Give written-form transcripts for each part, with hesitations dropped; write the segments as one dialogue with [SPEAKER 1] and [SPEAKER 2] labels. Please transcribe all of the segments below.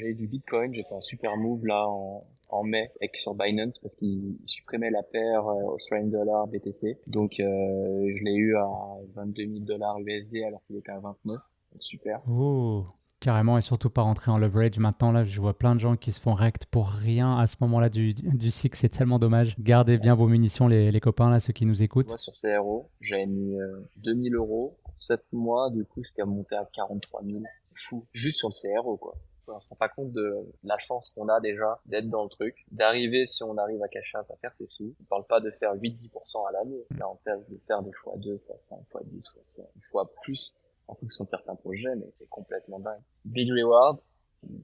[SPEAKER 1] J'ai du Bitcoin, j'ai fait un super move là en mai avec sur Binance parce qu'il supprimait la paire Australian Dollar BTC. Donc je l'ai eu à 22 000 dollars USD alors qu'il était à 29. Donc, super.
[SPEAKER 2] Oh, carrément, et surtout pas rentrer en leverage. Maintenant, là, je vois plein de gens qui se font rect pour rien à ce moment-là du cycle. C'est tellement dommage. Gardez bien vos munitions, les copains, là, ceux qui nous
[SPEAKER 1] Moi
[SPEAKER 2] écoutent.
[SPEAKER 1] sur CRO, j'avais mis 2000 euros. 7 mois, du coup c'était monté à 43 000. C'est fou. Juste sur le CRO quoi. On se rend pas compte de la chance qu'on a déjà d'être dans le truc, d'arriver si on arrive à cacher un à faire ses sous. On parle pas de faire 8-10% à l'année. Là on parle de faire des fois 2, fois 5, fois 10, fois 100, fois plus en fonction de certains projets, mais c'est complètement dingue. Big reward,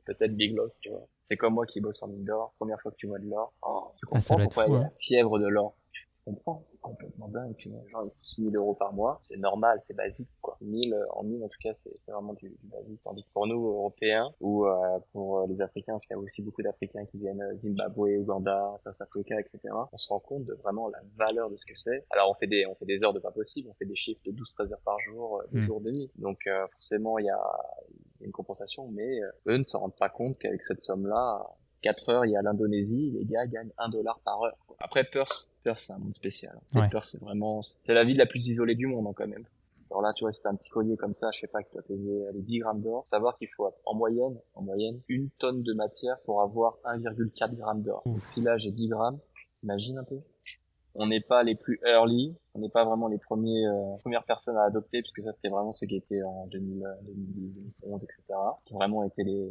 [SPEAKER 1] peut-être big loss, tu vois. C'est comme moi qui bosse en mine d'or. Première fois que tu vois de l'or, oh, tu
[SPEAKER 2] Ah, ça
[SPEAKER 1] comprends
[SPEAKER 2] doit être
[SPEAKER 1] pourquoi il
[SPEAKER 2] fou,
[SPEAKER 1] y a
[SPEAKER 2] hein.
[SPEAKER 1] la fièvre de l'or. Tu comprends, c'est complètement dingue. Tu vois. Genre, il faut 6 000 euros par mois. C'est normal, c'est basique, quoi. 1000, en 1000, en tout cas, c'est vraiment du basique. Tandis que pour nous, Européens, ou pour les Africains, parce qu'il y a aussi beaucoup d'Africains qui viennent Zimbabwe, Ouganda, South Africa, etc. On se rend compte de vraiment la valeur de ce que c'est. Alors, on fait des heures de pas possible. On fait des chiffres de 12-13 heures par jour, de
[SPEAKER 2] Hmm.
[SPEAKER 1] jour, de nuit. Donc, forcément, il y a une compensation, mais eux ne se rendent pas compte qu'avec cette somme-là, 4 heures, il y a l'Indonésie, les gars gagnent 1 dollar par heure, quoi. Après, Perth, c'est un monde spécial. Tu sais,
[SPEAKER 2] Ouais.
[SPEAKER 1] Perth, c'est vraiment, c'est la ville la plus isolée du monde, hein, quand même. Alors là, tu vois, si t'as un petit collier comme ça, je sais pas, qui doit peser les 10 grammes d'or, savoir qu'il faut, en moyenne, 1 tonne de matière pour avoir 1,4 grammes d'or. Donc si
[SPEAKER 2] Ouf.
[SPEAKER 1] là, j'ai 10 grammes, imagine un peu. On n'est pas les plus early, on n'est pas vraiment les premières personnes à adopter, puisque ça, c'était vraiment ceux qui étaient en 2000, 2010, 2011, etc., qui ont vraiment été les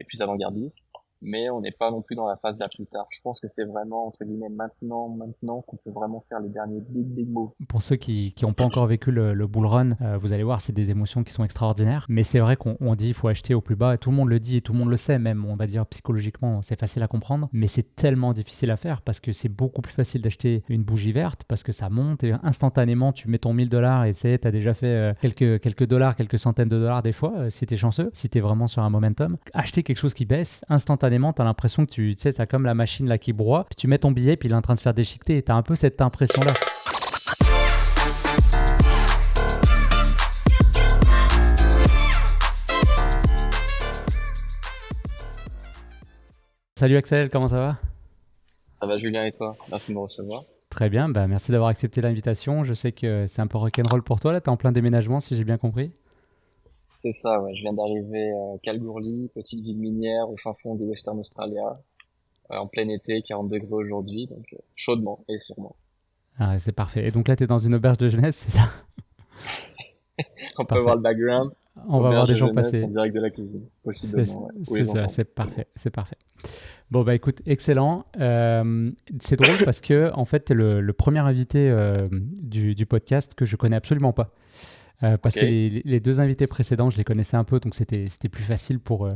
[SPEAKER 1] plus avant-gardistes, mais on n'est pas non plus dans la phase d'à plus tard. Je pense que c'est vraiment, entre guillemets, maintenant qu'on peut vraiment faire les derniers big moves.
[SPEAKER 2] Pour ceux qui n'ont pas encore vécu le bull run, vous allez voir, c'est des émotions qui sont extraordinaires. Mais c'est vrai qu'on dit qu'il faut acheter au plus bas. Et tout le monde le dit et tout le monde le sait, même, on va dire psychologiquement, c'est facile à comprendre. Mais c'est tellement difficile à faire parce que c'est beaucoup plus facile d'acheter une bougie verte parce que ça monte et instantanément, tu mets ton 1000 dollars et tu as déjà fait quelques dollars, quelques centaines de dollars des fois, si tu es chanceux, si tu es vraiment sur un momentum. Acheter quelque chose qui baisse, instantanément, tu as l'impression que tu sais, c'est comme la machine là qui broie. Puis tu mets ton billet, puis il est en train de se faire déchiqueter et tu as un peu cette impression-là. Salut Axel, comment ça va?
[SPEAKER 1] Ça va, Julien, et toi? Merci de me recevoir.
[SPEAKER 2] Très bien, bah merci d'avoir accepté l'invitation. Je sais que c'est un peu rock'n'roll pour toi, là, t'es en plein déménagement si j'ai bien compris.
[SPEAKER 1] C'est ça, ouais. Je viens d'arriver à Kalgoorlie, petite ville minière au fin fond de Western Australia, en plein été, 40 degrés aujourd'hui, donc chaudement et sûrement.
[SPEAKER 2] Ah, c'est parfait. Et donc là, t'es dans une auberge de jeunesse, c'est ça?
[SPEAKER 1] On peut voir
[SPEAKER 2] Parfait.
[SPEAKER 1] le background,
[SPEAKER 2] On va voir
[SPEAKER 1] auberge
[SPEAKER 2] des
[SPEAKER 1] de
[SPEAKER 2] gens
[SPEAKER 1] jeunesse en
[SPEAKER 2] passer.
[SPEAKER 1] direct de la cuisine,
[SPEAKER 2] C'est
[SPEAKER 1] possiblement, ouais. Ou
[SPEAKER 2] c'est
[SPEAKER 1] les
[SPEAKER 2] ça,
[SPEAKER 1] enfants.
[SPEAKER 2] c'est parfait, c'est parfait. Bon, bah écoute, excellent. C'est drôle parce que, en fait, t'es le premier invité du podcast que je connais absolument pas. Parce
[SPEAKER 1] Ok,
[SPEAKER 2] que les deux invités précédents, je les connaissais un peu, donc c'était plus facile pour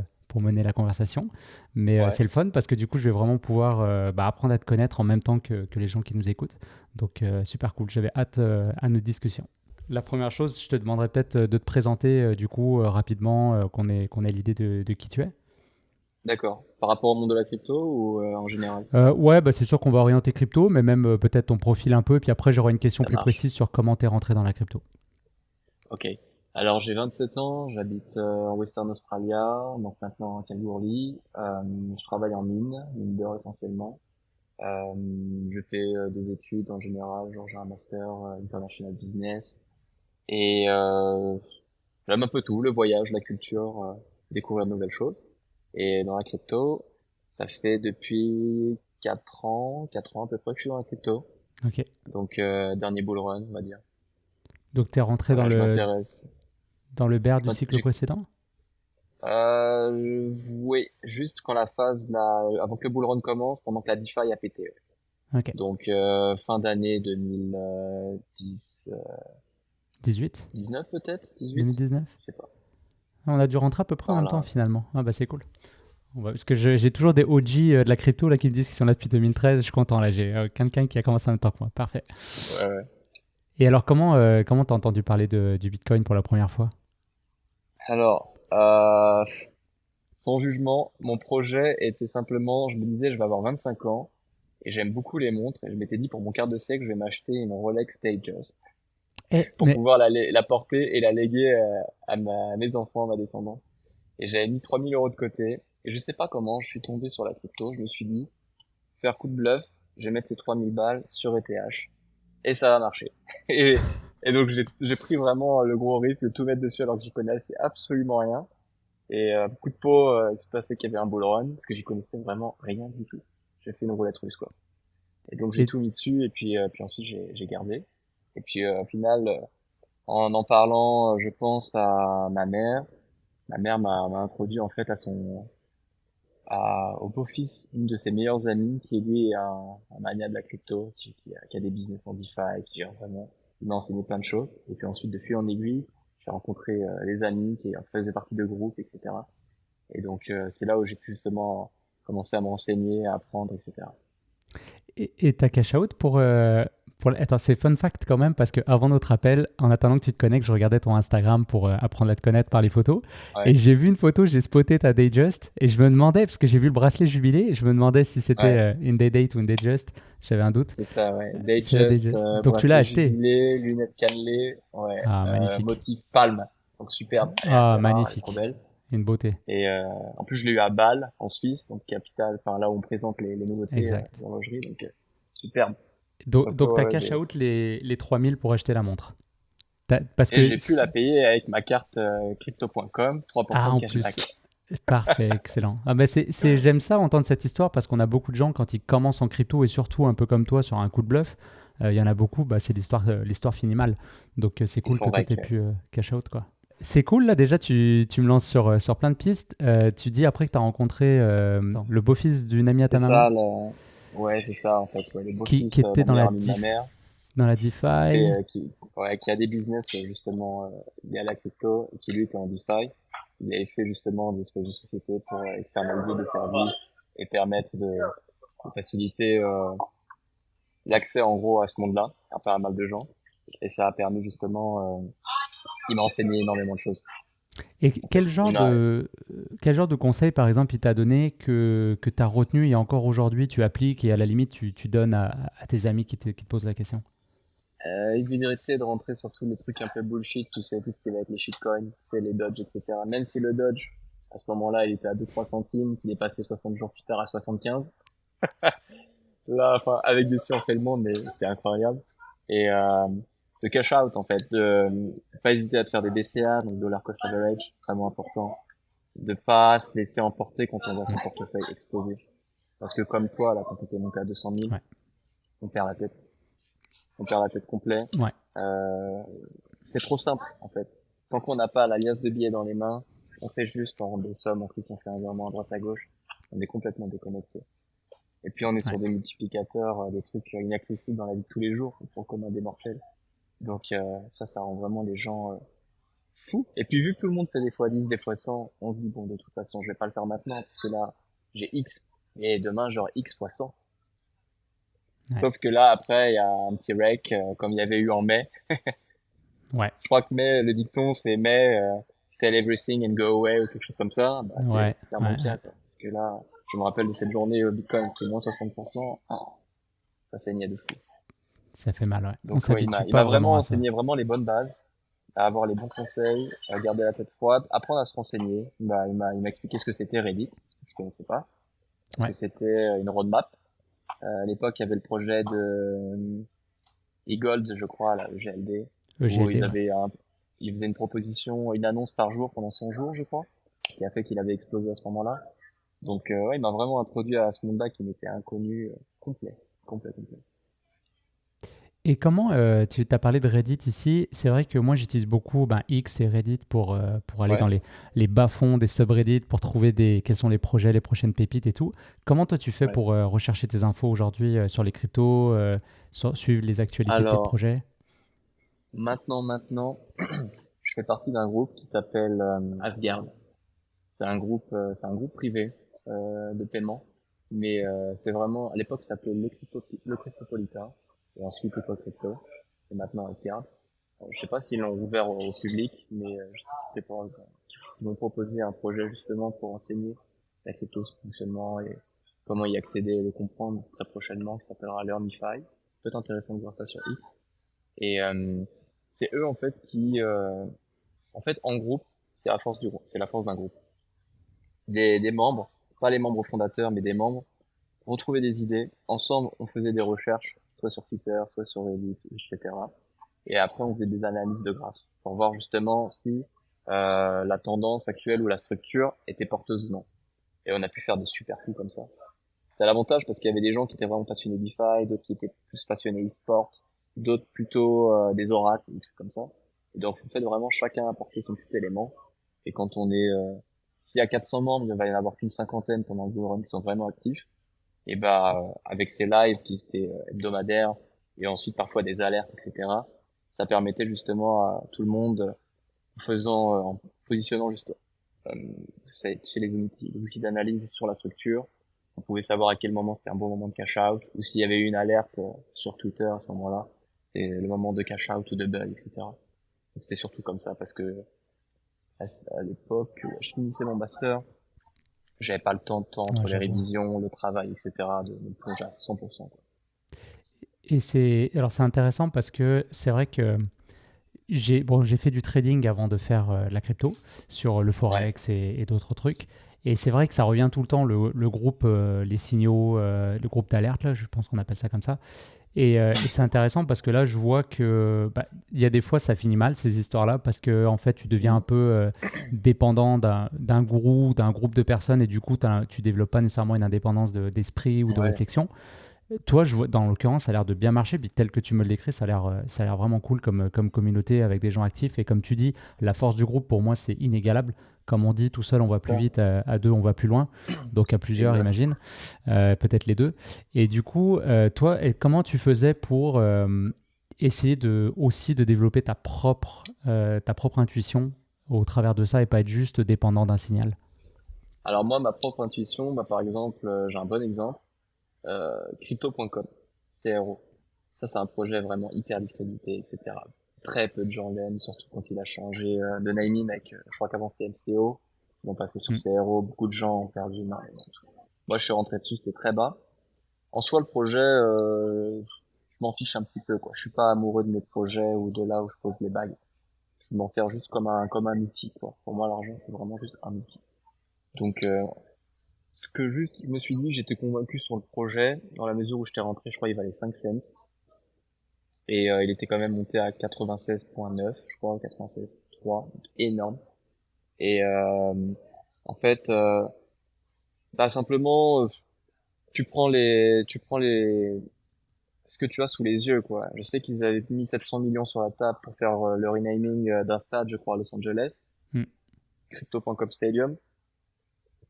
[SPEAKER 2] mener la conversation. Mais
[SPEAKER 1] ouais.
[SPEAKER 2] c'est le fun parce que du coup, je vais vraiment pouvoir apprendre à te connaître en même temps que les gens qui nous écoutent. Donc, super cool. J'avais hâte à notre discussion. La première chose, je te demanderais peut-être de te présenter du coup rapidement, qu'on ait l'idée de qui tu es.
[SPEAKER 1] D'accord. Par rapport au monde de la crypto ou en général?
[SPEAKER 2] Ouais, bah, c'est sûr qu'on va orienter crypto, mais même peut-être ton profil un peu. Et puis après, j'aurai une question
[SPEAKER 1] Ça
[SPEAKER 2] plus
[SPEAKER 1] marche.
[SPEAKER 2] précise sur comment tu es rentré dans la crypto.
[SPEAKER 1] Ok. Alors j'ai 27 ans, j'habite en Western Australia, donc maintenant à Kalgoorlie. Je travaille en mine d'or essentiellement. Je fais des études en général, genre j'ai un master international business et j'aime un peu tout, le voyage, la culture, découvrir de nouvelles choses. Et dans la crypto, ça fait depuis 4 ans à peu près que je suis dans la crypto.
[SPEAKER 2] Ok.
[SPEAKER 1] Donc dernier bull run, on va dire.
[SPEAKER 2] Donc, tu es rentré
[SPEAKER 1] Voilà, je m'intéresse.
[SPEAKER 2] dans le bear
[SPEAKER 1] Je
[SPEAKER 2] du
[SPEAKER 1] m'int-
[SPEAKER 2] cycle
[SPEAKER 1] j'ai-
[SPEAKER 2] précédent.
[SPEAKER 1] oui, juste quand la phase là, avant que le bull run commence, pendant que la DeFi a pété. Ouais.
[SPEAKER 2] Ok.
[SPEAKER 1] Donc fin d'année 2010,
[SPEAKER 2] 18.
[SPEAKER 1] 19 peut-être, 18,
[SPEAKER 2] 2019.
[SPEAKER 1] je sais pas.
[SPEAKER 2] On a dû rentrer à peu près en même temps
[SPEAKER 1] Voilà.
[SPEAKER 2] finalement. Ah bah c'est cool. Parce que j'ai toujours des OG de la crypto là qui me disent qu'ils sont là depuis 2013. Je suis content là. J'ai quelqu'un qui a commencé en même temps que moi. Parfait.
[SPEAKER 1] Ouais, ouais.
[SPEAKER 2] Et alors comment t'as entendu parler du Bitcoin pour la première fois?
[SPEAKER 1] Alors, sans jugement, mon projet était simplement, je me disais, je vais avoir 25 ans et j'aime beaucoup les montres et je m'étais dit pour mon quart de siècle, je vais m'acheter une Rolex Datejust pour
[SPEAKER 2] Mais
[SPEAKER 1] pouvoir la porter et la léguer à mes enfants, à ma descendance. Et j'avais mis 3 000 euros de côté Et je sais pas comment, je suis tombé sur la crypto. Je me suis dit, faire coup de bluff, je vais mettre ces 3000 balles sur ETH. Et ça va marcher. Et, et donc j'ai pris vraiment le gros risque de tout mettre dessus alors que j'y connaissais absolument rien. Et coup de peau, il se passait qu'il y avait un bull run, parce que j'y connaissais vraiment rien du tout. J'ai fait une roulette russe, quoi. Et donc j'ai
[SPEAKER 2] Et
[SPEAKER 1] tout mis dessus, et puis ensuite j'ai gardé. Et puis au final, en parlant, je pense à ma mère. Ma mère m'a introduit en fait au beau-fils d'une de ses meilleures amies, qui lui est un mania de la crypto, qui a des business en DeFi, qui gère vraiment, il m'a enseigné plein de choses. Et puis ensuite, de fil en aiguille, j'ai rencontré les amis qui faisaient partie de groupes, etc. Et donc c'est là où j'ai pu justement commencer à me renseigner, à apprendre, etc.
[SPEAKER 2] Et ta cash out Attends, c'est fun fact quand même, parce qu'avant notre appel, en attendant que tu te connectes, je regardais ton Instagram pour apprendre à te connaître par les photos. Et
[SPEAKER 1] Ouais,
[SPEAKER 2] j'ai vu une photo, j'ai spoté ta Dayjust. Et je me demandais, parce que j'ai vu le bracelet jubilé, et je me demandais si c'était
[SPEAKER 1] ouais,
[SPEAKER 2] une Daydate ou une Dayjust. J'avais un doute.
[SPEAKER 1] c'est ça, ouais.
[SPEAKER 2] C'est la
[SPEAKER 1] Datejust,
[SPEAKER 2] Dayjust. Donc tu l'as
[SPEAKER 1] bracelet
[SPEAKER 2] acheté.
[SPEAKER 1] jubilé, lunettes cannelées, ouais,
[SPEAKER 2] Ah, magnifique.
[SPEAKER 1] motif palme, donc superbe. Elle est
[SPEAKER 2] Ah,
[SPEAKER 1] assez rare, elle est trop
[SPEAKER 2] magnifique.
[SPEAKER 1] belle.
[SPEAKER 2] Une beauté.
[SPEAKER 1] Et en plus, je l'ai eu à Bâle, en Suisse, donc capitale, enfin là où on présente les nouveautés
[SPEAKER 2] Exact.
[SPEAKER 1] d'horlogerie, donc superbe. Donc
[SPEAKER 2] Donc, tu as
[SPEAKER 1] ouais,
[SPEAKER 2] cash out les 3000 pour acheter la montre. Parce
[SPEAKER 1] et
[SPEAKER 2] que.
[SPEAKER 1] j'ai pu la payer avec ma carte crypto.com, 3%
[SPEAKER 2] Ah,
[SPEAKER 1] de
[SPEAKER 2] en plus.
[SPEAKER 1] cashback.
[SPEAKER 2] Parfait, excellent. Ah bah j'aime ça, entendre cette histoire, parce qu'on a beaucoup de gens, quand ils commencent en crypto, et surtout un peu comme toi, sur un coup de bluff, il y en a beaucoup, bah, c'est l'histoire finit mal. Donc c'est
[SPEAKER 1] Ils se
[SPEAKER 2] cool
[SPEAKER 1] font
[SPEAKER 2] que toi, tu aies
[SPEAKER 1] wreck.
[SPEAKER 2] pu cash out, quoi. C'est cool, là, déjà, tu me lances sur plein de pistes. Tu dis après que tu as rencontré non, le beau-fils d'une amie à ta
[SPEAKER 1] C'est
[SPEAKER 2] maman
[SPEAKER 1] ça, ouais, c'est ça en fait. Ouais, le
[SPEAKER 2] qui
[SPEAKER 1] beau-fils
[SPEAKER 2] était
[SPEAKER 1] d'un meilleur ami de ma mère,
[SPEAKER 2] dans la
[SPEAKER 1] et,
[SPEAKER 2] DeFi.
[SPEAKER 1] qui a des business justement liés à la crypto, et qui lui était en DeFi. Il avait fait justement des espèces de sociétés pour externaliser des services et permettre de faciliter l'accès en gros à ce monde-là, à pas mal de gens. Et ça a permis justement, il m'a enseigné énormément de choses.
[SPEAKER 2] Et
[SPEAKER 1] En fait,
[SPEAKER 2] quel genre de conseil, par exemple, il t'a donné que tu as retenu et encore aujourd'hui tu appliques, et à la limite tu donnes à tes amis qui te posent la question?
[SPEAKER 1] il éviterait de rentrer sur tous les trucs un peu bullshit, tout ce qui va être les shitcoins, tu sais, les dodge, etc. Même si le dodge, à ce moment-là, il était à 2-3 centimes, qu'il est passé 60 jours plus tard à 75. Là, enfin, avec des si on fait le monde, mais c'était incroyable. Et de cash out, en fait, de pas hésiter à te faire des DCA, donc dollar cost average, vraiment important. De pas se laisser emporter quand on voit son portefeuille exploser. Parce que comme toi, là, quand t'étais monté à 200 000,
[SPEAKER 2] Ouais,
[SPEAKER 1] on perd la tête. On perd la tête complet.
[SPEAKER 2] ouais,
[SPEAKER 1] Euh, c'est trop simple, en fait. Tant qu'on n'a pas la liasse de billets dans les mains, on fait juste, on rentre des sommes, on clique, on fait un virement à droite à gauche. On est complètement déconnecté. Et puis on est
[SPEAKER 2] ouais.
[SPEAKER 1] sur des multiplicateurs, des trucs inaccessibles dans la vie de tous les jours pour le commun des mortels. Donc ça rend vraiment les gens fous. Et puis vu que tout le monde fait des fois 10, des fois 100, on se dit bon de toute façon je vais pas le faire maintenant parce que là j'ai X et demain genre X fois 100.
[SPEAKER 2] Ouais.
[SPEAKER 1] Sauf que là après il y a un petit rake comme il y avait eu en mai.
[SPEAKER 2] Ouais,
[SPEAKER 1] Je crois que mai, le dicton c'est mai, sell everything and go away ou quelque chose comme ça. Bah
[SPEAKER 2] ouais,
[SPEAKER 1] c'est clairement
[SPEAKER 2] ouais,
[SPEAKER 1] le
[SPEAKER 2] ouais.
[SPEAKER 1] cas quoi. Parce que là je me rappelle de cette journée au Bitcoin qui est moins 60%. Ah, ça saignait de fou.
[SPEAKER 2] Ça fait mal, ouais. On
[SPEAKER 1] Donc ouais,
[SPEAKER 2] s'habitue
[SPEAKER 1] il
[SPEAKER 2] pas
[SPEAKER 1] m'a
[SPEAKER 2] vraiment
[SPEAKER 1] vraiment
[SPEAKER 2] à ça.
[SPEAKER 1] enseigné vraiment les bonnes bases, à avoir les bons conseils, à garder la tête froide, apprendre à se renseigner. Il m'a expliqué ce que c'était Reddit, ce que je connaissais pas, parce que
[SPEAKER 2] Ouais,
[SPEAKER 1] c'était une roadmap. À l'époque, il y avait le projet de eGold, je crois, là, le GLD, où
[SPEAKER 2] EGLD, ouais.
[SPEAKER 1] il faisait une proposition, une annonce par jour pendant 100 jours, je crois, ce qui a fait qu'il avait explosé à ce moment-là. Donc ouais, il m'a vraiment introduit à ce monde-là qui m'était inconnu, complet.
[SPEAKER 2] Et comment, tu as parlé de Reddit ici, c'est vrai que moi j'utilise beaucoup X et Reddit pour aller dans
[SPEAKER 1] Ouais,
[SPEAKER 2] les bas-fonds des subreddits, pour trouver quels sont les projets, les prochaines pépites et tout. Comment toi tu fais
[SPEAKER 1] ouais.
[SPEAKER 2] pour rechercher tes infos aujourd'hui sur les cryptos, suivre les actualités de tes
[SPEAKER 1] Alors,
[SPEAKER 2] projets?
[SPEAKER 1] maintenant, je fais partie d'un groupe qui s'appelle Asgard. C'est un groupe privé de paiement, mais c'est vraiment, à l'époque, ça s'appelait le Cryptopolita, et ensuite le Crypto, et maintenant Asgard. Alors, je sais pas s'ils l'ont ouvert au public, mais je sais qu'ils vont proposer un projet justement pour enseigner la crypto, son fonctionnement et comment y accéder et le comprendre très prochainement, qui s'appellera Learnify. Ça peut être intéressant de voir ça sur X. Et c'est eux en fait en fait, en groupe, c'est la force d'un groupe. Des membres. pas les membres fondateurs, mais des membres, on trouvait des idées. Ensemble, on faisait des recherches, soit sur Twitter, soit sur Reddit, etc. Et après, on faisait des analyses de graphes pour voir justement si la tendance actuelle ou la structure était porteuse ou non. Et on a pu faire des super coups comme ça. C'était l'avantage parce qu'il y avait des gens qui étaient vraiment passionnés DeFi, d'autres qui étaient plus passionnés e-sport, d'autres plutôt des oracles, des trucs comme ça. Et donc, en fait, vraiment, chacun apporter son petit élément. Et quand on est, s'il y a 400 membres, il va y en avoir qu'une cinquantaine pendant le bull run qui sont vraiment actifs. Et bah, avec ces lives qui étaient hebdomadaires et ensuite parfois des alertes, etc., ça permettait justement à tout le monde, en positionnant juste, euh, c'est les outils d'analyse sur la structure. On pouvait savoir à quel moment c'était un bon moment de cash out ou s'il y avait eu une alerte sur Twitter à ce moment-là, c'était le moment de cash out ou de bug, etc. Donc c'était surtout comme ça parce que à l'époque, je finissais mon master, j'avais pas le temps
[SPEAKER 2] Ouais,
[SPEAKER 1] entre les
[SPEAKER 2] j'avoue.
[SPEAKER 1] révisions, le travail, etc., de me plonger à 100%, quoi.
[SPEAKER 2] Et c'est intéressant parce que c'est vrai que j'ai fait du trading avant de faire la crypto sur le
[SPEAKER 1] Ouais.
[SPEAKER 2] forex et d'autres trucs. Et c'est vrai que ça revient tout le temps, le groupe, les signaux, le groupe d'alerte, là, je pense qu'on appelle ça comme ça. Et c'est intéressant parce que là, je vois que bah, il y a des fois, ça finit mal, ces histoires-là, parce que en fait, tu deviens un
[SPEAKER 1] Mm.
[SPEAKER 2] peu dépendant d'un gourou, d'un groupe de personnes, et du coup, tu développes pas nécessairement une indépendance d'esprit ou de
[SPEAKER 1] Ouais.
[SPEAKER 2] réflexion. Toi, je vois, dans l'occurrence, ça a l'air de bien marcher. Puis tel que tu me le décris, ça a l'air vraiment cool comme communauté avec des gens actifs. Et comme tu dis, la force du groupe, pour moi, c'est inégalable. Comme on dit, tout seul, on va plus
[SPEAKER 1] Ça,
[SPEAKER 2] vite, à deux, on va plus loin. Donc à plusieurs,
[SPEAKER 1] exact.
[SPEAKER 2] imagine. Peut-être les deux. Et du coup, toi, comment tu faisais pour essayer aussi de développer ta propre intuition au travers de ça et pas être juste dépendant d'un signal?
[SPEAKER 1] Alors moi, ma propre intuition, bah, par exemple, j'ai un bon exemple, crypto.com, CRO. Ça, c'est un projet vraiment hyper discrédité, etc. Très peu de gens l'aiment, surtout quand il a changé de naming avec, je crois qu'avant c'était MCO, ils ont passé sur
[SPEAKER 2] Mm.
[SPEAKER 1] CRO, beaucoup de gens ont perdu énormément de trucs. Moi, je suis rentré dessus, c'était très bas. En soi, le projet, je m'en fiche un petit peu, quoi. Je suis pas amoureux de mes projets ou de là où je pose les bagues. Je m'en sers juste comme un outil, quoi. Pour moi, l'argent, c'est vraiment juste un outil. Donc, ce que juste, je me suis dit, j'étais convaincu sur le projet, dans la mesure où j'étais rentré, je crois, il valait 5 cents. Et il était quand même monté à 96,9, je crois, 96,3, donc énorme. Et en fait, bah simplement, tu prends ce que tu as sous les yeux, quoi. Je sais qu'ils avaient mis 700 millions sur la table pour faire le renaming d'un stade, je crois, à Los Angeles,
[SPEAKER 2] Mm.
[SPEAKER 1] Crypto.com Stadium.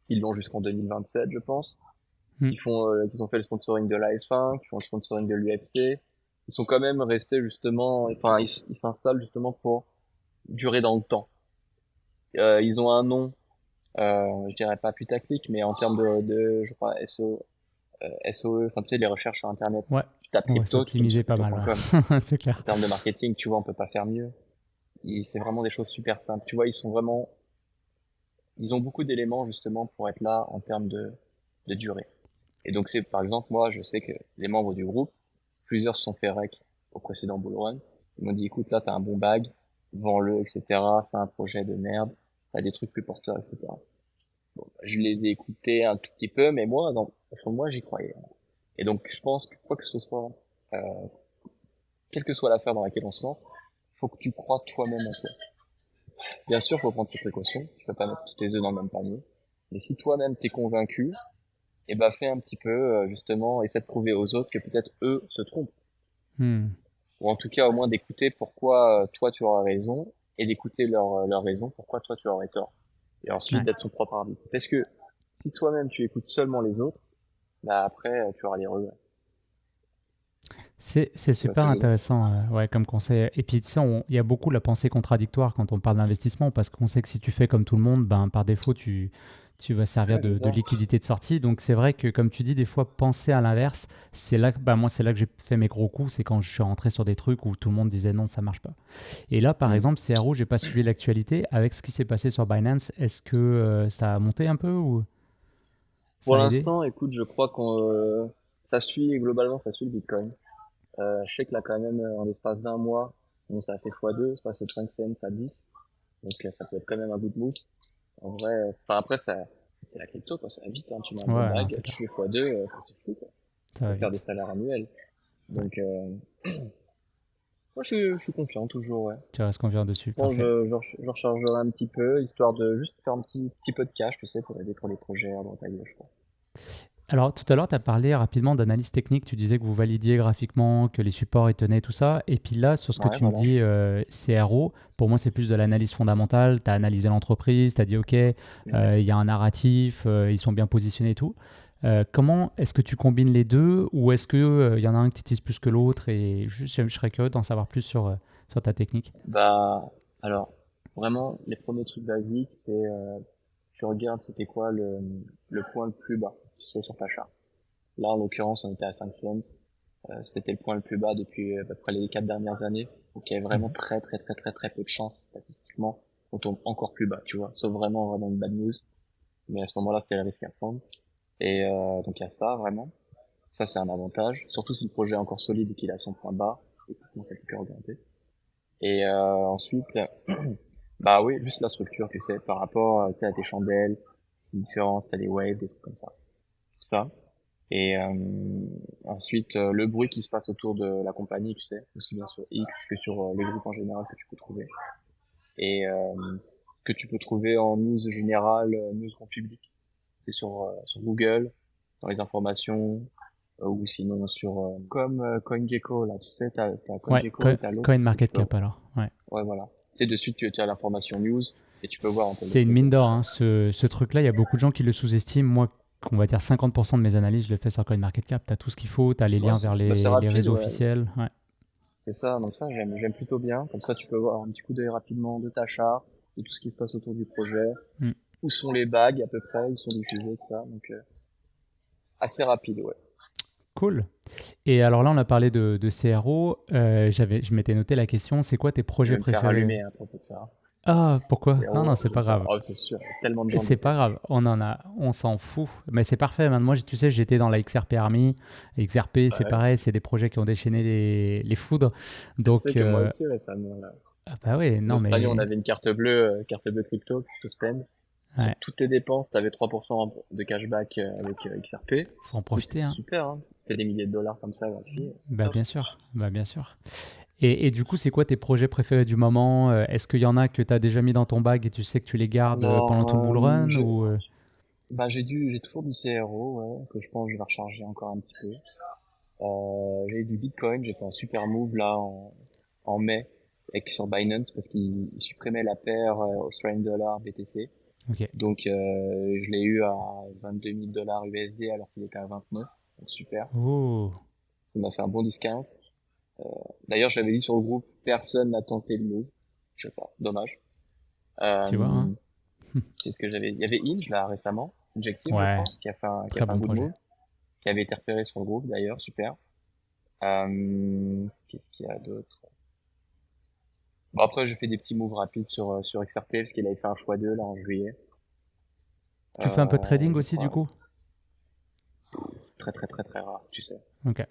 [SPEAKER 1] Ils l'ont jusqu'en 2027, je pense.
[SPEAKER 2] Mm.
[SPEAKER 1] Qu'ils ont fait le sponsoring de la F1, qui font le sponsoring de l'UFC. Ils sont quand même restés justement, enfin, ils s'installent justement pour durer dans le temps. Ils ont un nom, je dirais pas putaclic, mais en termes je crois, SOE, enfin, tu sais, les recherches sur Internet.
[SPEAKER 2] Ouais,
[SPEAKER 1] Tu tapes
[SPEAKER 2] ouais, c'est
[SPEAKER 1] crypto, tu tombes
[SPEAKER 2] optimisé
[SPEAKER 1] sur
[SPEAKER 2] pas mal,
[SPEAKER 1] crypto.com.
[SPEAKER 2] ouais. C'est
[SPEAKER 1] En
[SPEAKER 2] clair.
[SPEAKER 1] termes de marketing, tu vois, on peut pas faire mieux. C'est vraiment des choses super simples. Tu vois, ils ont beaucoup d'éléments justement pour être là en termes de durée. Et donc c'est, par exemple, moi, je sais que les membres du groupe, plusieurs se sont fait rec au précédent bull run. Ils m'ont dit, écoute, là, t'as un bon bag, vends-le, etc. C'est un projet de merde. T'as des trucs plus porteurs, etc. Bon, bah, je les ai écoutés un tout petit peu, mais moi, au fond de moi, j'y croyais. Et donc, je pense que quoi que ce soit, euh, quelle que soit l'affaire dans laquelle on se lance, faut que tu crois toi-même en toi. Bien sûr, faut prendre ses précautions. Tu peux pas mettre tous tes œufs dans le même panier. Mais si toi-même t'es convaincu, et ben fais un petit peu, justement, essaie de prouver aux autres que peut-être eux se trompent.
[SPEAKER 2] Hmm.
[SPEAKER 1] Ou en tout cas, au moins d'écouter pourquoi toi tu auras raison et d'écouter leur raison, pourquoi toi tu aurais tort. Et ensuite
[SPEAKER 2] Ouais.
[SPEAKER 1] d'être ton propre arbitre. Parce que si toi-même tu écoutes seulement les autres, bah après tu auras les regrets.
[SPEAKER 2] C'est
[SPEAKER 1] Tu vois ce
[SPEAKER 2] super
[SPEAKER 1] que je veux dire?
[SPEAKER 2] intéressant ouais, comme conseil. Et puis, tu sais, il y a beaucoup la pensée contradictoire quand on parle d'investissement parce qu'on sait que si tu fais comme tout le monde, ben, par défaut, tu vas servir
[SPEAKER 1] Ouais, c'est
[SPEAKER 2] de
[SPEAKER 1] ça.
[SPEAKER 2] liquidité de sortie. Donc, c'est vrai que, comme tu dis, des fois, penser à l'inverse, c'est là, ben, moi, c'est là que j'ai fait mes gros coups. C'est quand je suis rentré sur des trucs où tout le monde disait non, ça marche pas. Et là, par
[SPEAKER 1] Mm.
[SPEAKER 2] exemple, CRO, j'ai pas suivi l'actualité. Avec ce qui s'est passé sur Binance, est-ce que ça a monté un peu ou
[SPEAKER 1] Pour
[SPEAKER 2] ça a aidé?
[SPEAKER 1] l'instant, écoute, je crois qu'on ça suit globalement ça suit le Bitcoin. Je sais que là quand même en l'espace d'un mois, bon, ça a fait x2, c'est passé de 5 cents à 10. Donc ça peut être quand même un good move. En vrai, enfin après ça c'est la crypto, quoi. Ça va vite, hein. Tu mets un gros
[SPEAKER 2] Ouais, non,
[SPEAKER 1] bag,
[SPEAKER 2] c'est
[SPEAKER 1] tu
[SPEAKER 2] clair.
[SPEAKER 1] fais x2, enfin, c'est fou, quoi. Tu
[SPEAKER 2] Ça va
[SPEAKER 1] peux faire des
[SPEAKER 2] vite.
[SPEAKER 1] salaires annuels.
[SPEAKER 2] Ouais.
[SPEAKER 1] Donc, moi, je suis confiant, toujours, ouais.
[SPEAKER 2] Tu restes confiant dessus.
[SPEAKER 1] Bon,
[SPEAKER 2] Parfait.
[SPEAKER 1] je rechargerai un petit peu, histoire de juste faire un petit peu de cash, tu sais, pour aider pour les projets à droite à gauche, quoi.
[SPEAKER 2] Alors, tout à l'heure, tu as parlé rapidement d'analyse technique. Tu disais que vous validiez graphiquement, que les supports y tenaient, tout ça. Et puis là, sur ce que
[SPEAKER 1] Ouais,
[SPEAKER 2] tu me
[SPEAKER 1] voilà.
[SPEAKER 2] dis, CRO, pour moi, c'est plus de l'analyse fondamentale. Tu as analysé l'entreprise, tu as dit, OK, il
[SPEAKER 1] Ouais.
[SPEAKER 2] y a un narratif, ils sont bien positionnés et tout. Comment est-ce que tu combines les deux ou est-ce qu'il y en a un qui t'utilise plus que l'autre? Et juste, je serais curieux d'en savoir plus sur ta technique.
[SPEAKER 1] Bah, alors, vraiment, les premiers trucs basiques, c'est, tu regardes c'était quoi le point le plus bas, tu sais, sur ta charte. Là, en l'occurrence, on était à 5 cents. C'était le point le plus bas depuis à peu près les 4 dernières années. Donc, il y avait vraiment
[SPEAKER 2] Mhm.
[SPEAKER 1] très peu de chance, statistiquement, qu'on tombe encore plus bas, tu vois. Sauf vraiment une bad news. Mais à ce moment-là, c'était le risque à prendre. Et donc, il y a ça, vraiment. Ça, c'est un avantage. Surtout si le projet est encore solide et qu'il a son point bas. Et qu'il commence à plus regarder. Et ensuite, bah oui, juste la structure, tu sais, par rapport tu sais, à tes chandelles, les différences, t'as des waves, des trucs comme ça. Tout ça. Et ensuite, le bruit qui se passe autour de la compagnie, tu sais, aussi bien sur X que sur les groupes en général que tu peux trouver. Et que tu peux trouver en news générale, news grand public. C'est sur Google, dans les informations, ou sinon sur comme CoinGecko, là, tu sais, t'as
[SPEAKER 2] Ouais,
[SPEAKER 1] CoinGecko et t'as l'autre que tu peux.
[SPEAKER 2] CoinMarketCap alors. Ouais.
[SPEAKER 1] Ouais, voilà. Tu sais, dessus, tu as l'information news et tu peux voir un peu les
[SPEAKER 2] C'est une
[SPEAKER 1] trucs
[SPEAKER 2] mine d'or,
[SPEAKER 1] tout ça.
[SPEAKER 2] hein. Ce truc-là, il y a beaucoup de gens qui le sous-estiment. Moi, on va dire 50% de mes analyses, je le fais sur CoinMarketCap. Tu as tout ce qu'il faut, tu as les
[SPEAKER 1] Ouais,
[SPEAKER 2] liens vers
[SPEAKER 1] bah, c'est
[SPEAKER 2] les
[SPEAKER 1] rapide,
[SPEAKER 2] réseaux
[SPEAKER 1] ouais.
[SPEAKER 2] officiels. Ouais.
[SPEAKER 1] C'est ça, donc ça, j'aime plutôt bien. Comme ça, tu peux voir un petit coup d'œil rapidement de ta charte, de tout ce qui se passe autour du projet,
[SPEAKER 2] Mm.
[SPEAKER 1] où sont les bagues à peu près, où sont diffusées, tout ça. Donc, assez rapide, ouais.
[SPEAKER 2] Cool. Et alors là, on a parlé de CRO. Je m'étais noté la question, c'est quoi tes
[SPEAKER 1] Je
[SPEAKER 2] projets
[SPEAKER 1] vais me faire
[SPEAKER 2] préférés?
[SPEAKER 1] allumer à propos de ça.
[SPEAKER 2] Ah, pourquoi? Non, non,
[SPEAKER 1] Zéro,
[SPEAKER 2] c'est
[SPEAKER 1] je vais
[SPEAKER 2] pas
[SPEAKER 1] me faire...
[SPEAKER 2] grave.
[SPEAKER 1] Oh, c'est sûr, il y a tellement de gens
[SPEAKER 2] C'est pas
[SPEAKER 1] détestent.
[SPEAKER 2] grave, on s'en fout. Mais c'est parfait. Maintenant, moi, tu sais, j'étais dans la XRP Army. XRP, c'est
[SPEAKER 1] Ouais.
[SPEAKER 2] pareil, c'est des projets qui ont déchaîné les foudres.
[SPEAKER 1] Tu sais
[SPEAKER 2] Donc,
[SPEAKER 1] que moi aussi, récemment, là.
[SPEAKER 2] ah bah ouais,
[SPEAKER 1] En
[SPEAKER 2] non,
[SPEAKER 1] Australie, on
[SPEAKER 2] mais
[SPEAKER 1] avait une carte bleue crypto spend. Sur
[SPEAKER 2] ouais,
[SPEAKER 1] toutes tes dépenses, tu avais 3% de cashback avec XRP.
[SPEAKER 2] faut en
[SPEAKER 1] Écoute, c'est
[SPEAKER 2] profiter, hein.
[SPEAKER 1] super, hein. Tu fais des milliers de dollars comme ça gratuit, c'est
[SPEAKER 2] Bah
[SPEAKER 1] top.
[SPEAKER 2] bien sûr, bah bien sûr. Et du coup, c'est quoi tes projets préférés du moment? Est-ce qu'il y en a que tu as déjà mis dans ton bag et tu sais que tu les gardes pendant tout le
[SPEAKER 1] Alors,
[SPEAKER 2] bull run ou
[SPEAKER 1] j'ai toujours du CRO, ouais, que je pense que je vais recharger encore un petit peu. J'ai du Bitcoin, j'ai fait un super move là en mai avec sur Binance parce qu'il supprimait la paire Australian Dollar BTC.
[SPEAKER 2] Ok.
[SPEAKER 1] Donc je l'ai eu à 22 000 dollars USD alors qu'il était à 29. Donc super.
[SPEAKER 2] Oh,
[SPEAKER 1] Ça m'a fait un bon discount. D'ailleurs, j'avais dit sur le groupe, personne n'a tenté le move. Je sais pas, dommage.
[SPEAKER 2] tu vois, hein?
[SPEAKER 1] Euh, Qu'est-ce que j'avais? Il y avait Inge là récemment, Injective je
[SPEAKER 2] Ouais,
[SPEAKER 1] crois, qui a
[SPEAKER 2] très
[SPEAKER 1] fait un
[SPEAKER 2] bon
[SPEAKER 1] good
[SPEAKER 2] projet.
[SPEAKER 1] move, qui avait été repéré sur le groupe d'ailleurs, super. Qu'est-ce qu'il y a d'autre? Bon après j'ai fait des petits moves rapides sur XRP parce qu'il avait fait un x2 là en juillet,
[SPEAKER 2] Tu fais un peu de trading
[SPEAKER 1] je
[SPEAKER 2] aussi du
[SPEAKER 1] crois.
[SPEAKER 2] coup?
[SPEAKER 1] Très rare, tu sais.
[SPEAKER 2] Ok.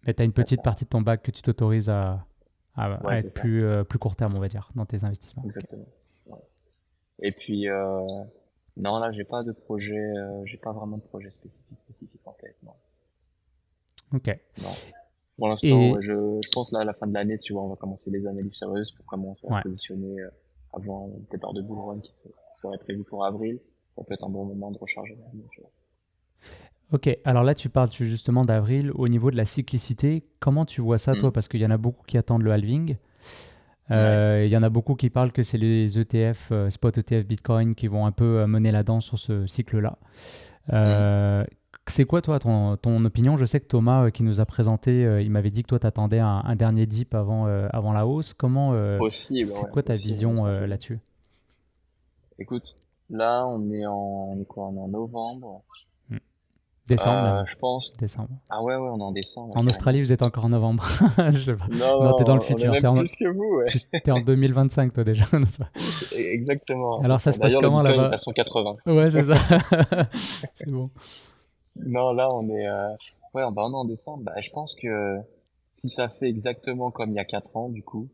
[SPEAKER 2] Mais tu as une petite
[SPEAKER 1] Très rare.
[SPEAKER 2] partie de ton bag que tu t'autorises
[SPEAKER 1] Ouais
[SPEAKER 2] à
[SPEAKER 1] c'est
[SPEAKER 2] être
[SPEAKER 1] ça,
[SPEAKER 2] plus court terme, on va dire, dans tes investissements. Ok.
[SPEAKER 1] exactement. Ouais. Et puis non là j'ai pas vraiment de projet spécifique en tête, non.
[SPEAKER 2] Ok.
[SPEAKER 1] Non. Pour l'instant, ouais,
[SPEAKER 2] Et
[SPEAKER 1] je pense là à la fin de l'année, tu vois, on va commencer les analyses sérieuses pour commencer à se
[SPEAKER 2] ouais.
[SPEAKER 1] positionner avant le départ de bull run serait prévu pour avril. Ça peut être un bon moment de recharger maintenant, tu vois.
[SPEAKER 2] Ok, alors là tu parles justement d'avril au niveau de la cyclicité. Comment tu vois ça toi?
[SPEAKER 1] Hmm.
[SPEAKER 2] Parce qu'il y en a beaucoup qui attendent le halving.
[SPEAKER 1] Ouais.
[SPEAKER 2] Il y en a beaucoup qui parlent que c'est les ETF, spot ETF Bitcoin, qui vont un peu mener la danse sur ce cycle-là.
[SPEAKER 1] Hmm.
[SPEAKER 2] Euh, c'est quoi, toi, ton opinion? Je sais que Thomas, qui nous a présenté, il m'avait dit que toi, tu attendais un dernier dip avant la hausse.
[SPEAKER 1] Possible,
[SPEAKER 2] C'est
[SPEAKER 1] ouais,
[SPEAKER 2] quoi ta
[SPEAKER 1] possible, on
[SPEAKER 2] vision
[SPEAKER 1] espère que oui.
[SPEAKER 2] là-dessus?
[SPEAKER 1] Écoute, là, on est quoi? On est en novembre.
[SPEAKER 2] Hmm. Décembre même.
[SPEAKER 1] Je pense,
[SPEAKER 2] Décembre.
[SPEAKER 1] ah ouais, ouais, on est en décembre, ouais,
[SPEAKER 2] En Australie,
[SPEAKER 1] carrément.
[SPEAKER 2] vous êtes encore en novembre. Je sais pas.
[SPEAKER 1] Non,
[SPEAKER 2] Non, t'es dans le
[SPEAKER 1] non, on est
[SPEAKER 2] futur.
[SPEAKER 1] même plus que vous, ouais.
[SPEAKER 2] T'es en 2025, toi, déjà.
[SPEAKER 1] Exactement, c'est
[SPEAKER 2] Alors, ça
[SPEAKER 1] ça.
[SPEAKER 2] se passe
[SPEAKER 1] D'ailleurs, le
[SPEAKER 2] comment
[SPEAKER 1] Bitcoin est
[SPEAKER 2] là-bas?
[SPEAKER 1] à 180.
[SPEAKER 2] Ouais, c'est ça. C'est bon.
[SPEAKER 1] Non, là, ouais, on est en décembre. Bah, je pense que si ça fait exactement comme il y a 4 ans, du coup,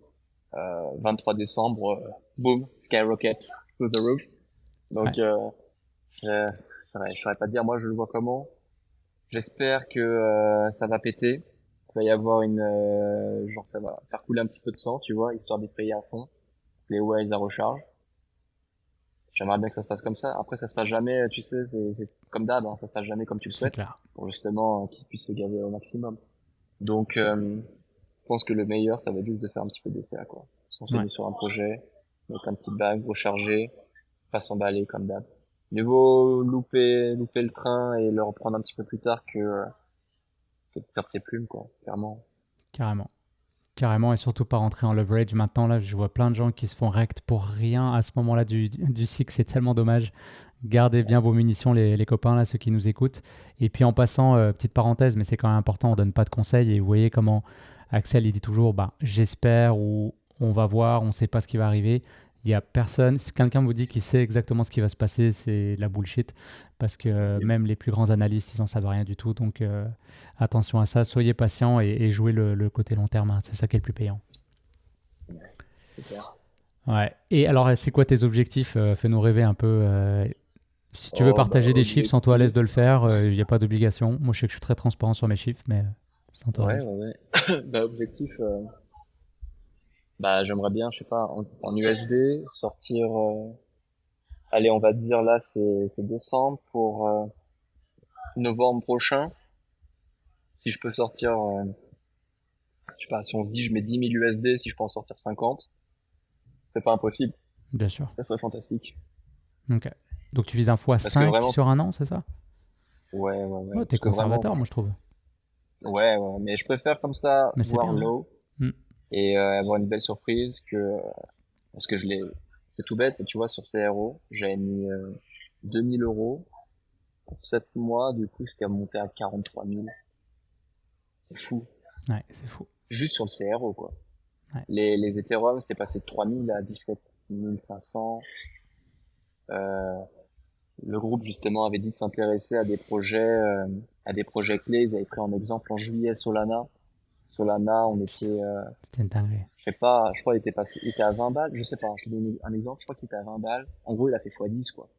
[SPEAKER 1] 23 décembre, boom, skyrocket through the roof.
[SPEAKER 2] Ouais.
[SPEAKER 1] Donc, Je saurais pas te dire, moi je le vois comment. J'espère que ça va péter. Il va y avoir genre ça va faire couler un petit peu de sang, tu vois, histoire d'effrayer à fond. Les whales à recharge. J'aimerais bien que ça se passe comme ça. Après, ça se passe jamais, tu sais, c'est comme d'hab, hein, ça se passe jamais comme tu le
[SPEAKER 2] C'est
[SPEAKER 1] souhaites,
[SPEAKER 2] clair.
[SPEAKER 1] pour justement qu'ils puissent se gaver au maximum. Donc, je pense que le meilleur, ça va être juste de faire un petit peu d'essai, quoi.
[SPEAKER 2] Ouais,
[SPEAKER 1] S'enseigner sur un projet, mettre un petit bag, recharger, pas s'emballer comme d'hab. Mieux vaut louper le train et le reprendre un petit peu plus tard que de perdre ses plumes, quoi, clairement.
[SPEAKER 2] carrément. Carrément, et surtout pas rentrer en leverage. Maintenant, là, je vois plein de gens qui se font rect pour rien à ce moment-là du cycle. C'est tellement dommage. Gardez bien vos munitions, les copains, là, ceux qui nous écoutent. Et puis en passant, petite parenthèse, mais c'est quand même important, on donne pas de conseils. Et vous voyez comment Axel, il dit toujours, bah, j'espère ou on va voir, on ne sait pas ce qui va arriver. Il y a personne. Si quelqu'un vous dit qu'il sait exactement ce qui va se passer, c'est de la bullshit. Parce que
[SPEAKER 1] Possible.
[SPEAKER 2] même les plus grands analystes, ils en savent rien du tout. Donc attention à ça, soyez patient et jouez le côté long terme, hein. C'est ça qui est le plus payant.
[SPEAKER 1] C'est clair.
[SPEAKER 2] Ouais. Et alors, c'est quoi tes objectifs? Fais-nous rêver un peu. Si tu veux
[SPEAKER 1] Oh, bah,
[SPEAKER 2] partager des chiffres, sens-toi à l'aise
[SPEAKER 1] objectif.
[SPEAKER 2] de le faire. Il n'y a pas d'obligation. Moi, je sais que je suis très transparent sur mes chiffres, mais sens-toi à
[SPEAKER 1] Ouais,
[SPEAKER 2] l'aise.
[SPEAKER 1] ouais, ouais. Bah, objectif, bah, j'aimerais bien, je sais pas, en USD, sortir, allez, on va dire là, c'est décembre pour novembre prochain. Si je peux sortir, je sais pas, si on se dit, je mets 10 000 USD, si je peux en sortir 50, c'est pas impossible.
[SPEAKER 2] Bien sûr.
[SPEAKER 1] Ça serait fantastique.
[SPEAKER 2] Ok. Donc, tu vises un fois
[SPEAKER 1] Parce que
[SPEAKER 2] 5
[SPEAKER 1] vraiment,
[SPEAKER 2] sur un an, c'est ça?
[SPEAKER 1] ouais, ouais,
[SPEAKER 2] Ouais,
[SPEAKER 1] ouais.
[SPEAKER 2] t'es
[SPEAKER 1] Parce que vraiment,
[SPEAKER 2] conservateur, moi, je trouve.
[SPEAKER 1] ouais, ouais. Mais je préfère comme ça
[SPEAKER 2] Mais c'est
[SPEAKER 1] voir
[SPEAKER 2] bien, hein.
[SPEAKER 1] low
[SPEAKER 2] Hmm.
[SPEAKER 1] et avoir une belle surprise parce que c'est tout bête, mais tu vois, sur CRO, j'avais mis 2000 euros pour 7 mois, du coup, c'était monté à 43 000. C'est fou.
[SPEAKER 2] Ouais, c'est fou.
[SPEAKER 1] Juste sur le CRO, quoi.
[SPEAKER 2] Ouais.
[SPEAKER 1] Les Ethereum, c'était passé de 3000 à 17 500. Euh, le groupe, justement, avait dit de s'intéresser à des projets clés. Ils avaient pris en exemple en juillet Solana. Solana, on était,
[SPEAKER 2] C'était une dinguerie.
[SPEAKER 1] je sais pas, je crois qu'il était passé, il était à 20 balles, je sais pas, je te donne un exemple, je crois qu'il était à 20 balles. En gros, il a fait x10, quoi.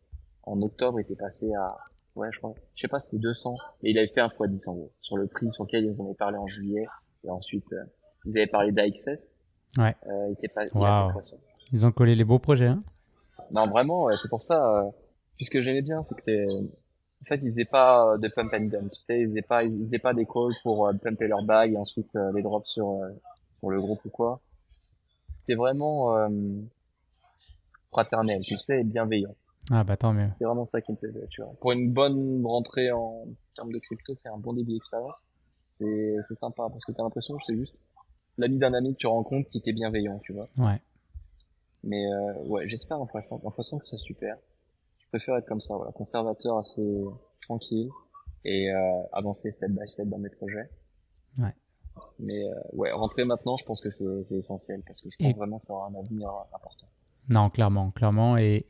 [SPEAKER 1] En octobre, il était passé à, ouais, je crois, je sais pas, c'était 200, mais il avait fait un x10, en gros, sur le prix sur lequel ils en avaient parlé en juillet. Et ensuite, ils avaient parlé d'AXS,
[SPEAKER 2] Ouais.
[SPEAKER 1] il a fait
[SPEAKER 2] Waouh.
[SPEAKER 1] x100.
[SPEAKER 2] Ils ont collé les beaux projets, hein?
[SPEAKER 1] Non, vraiment, c'est pour ça, puis ce que j'aimais bien, c'est que en fait, ils faisaient pas de pump and dump, tu sais, ils faisaient pas des calls pour pumper leur bag et ensuite les drop sur le groupe ou quoi. C'était vraiment fraternel, tu sais, et bienveillant.
[SPEAKER 2] Ah, bah tant mieux.
[SPEAKER 1] C'est vraiment ça qui me plaisait, tu vois. Pour une bonne rentrée en termes de crypto, c'est un bon début d'expérience. C'est sympa parce que t'as l'impression que c'est juste l'ami d'un ami que tu rencontres qui était bienveillant, tu vois.
[SPEAKER 2] Ouais.
[SPEAKER 1] Mais ouais, j'espère en fois 5. En fois 5, c'est super. Je préfère être comme ça, voilà, conservateur, assez tranquille et avancer step by step dans mes projets.
[SPEAKER 2] Ouais.
[SPEAKER 1] Mais ouais, rentrer maintenant, je pense que c'est essentiel parce que je pense
[SPEAKER 2] Et
[SPEAKER 1] vraiment que ça aura un avenir important.
[SPEAKER 2] non, clairement, clairement. Et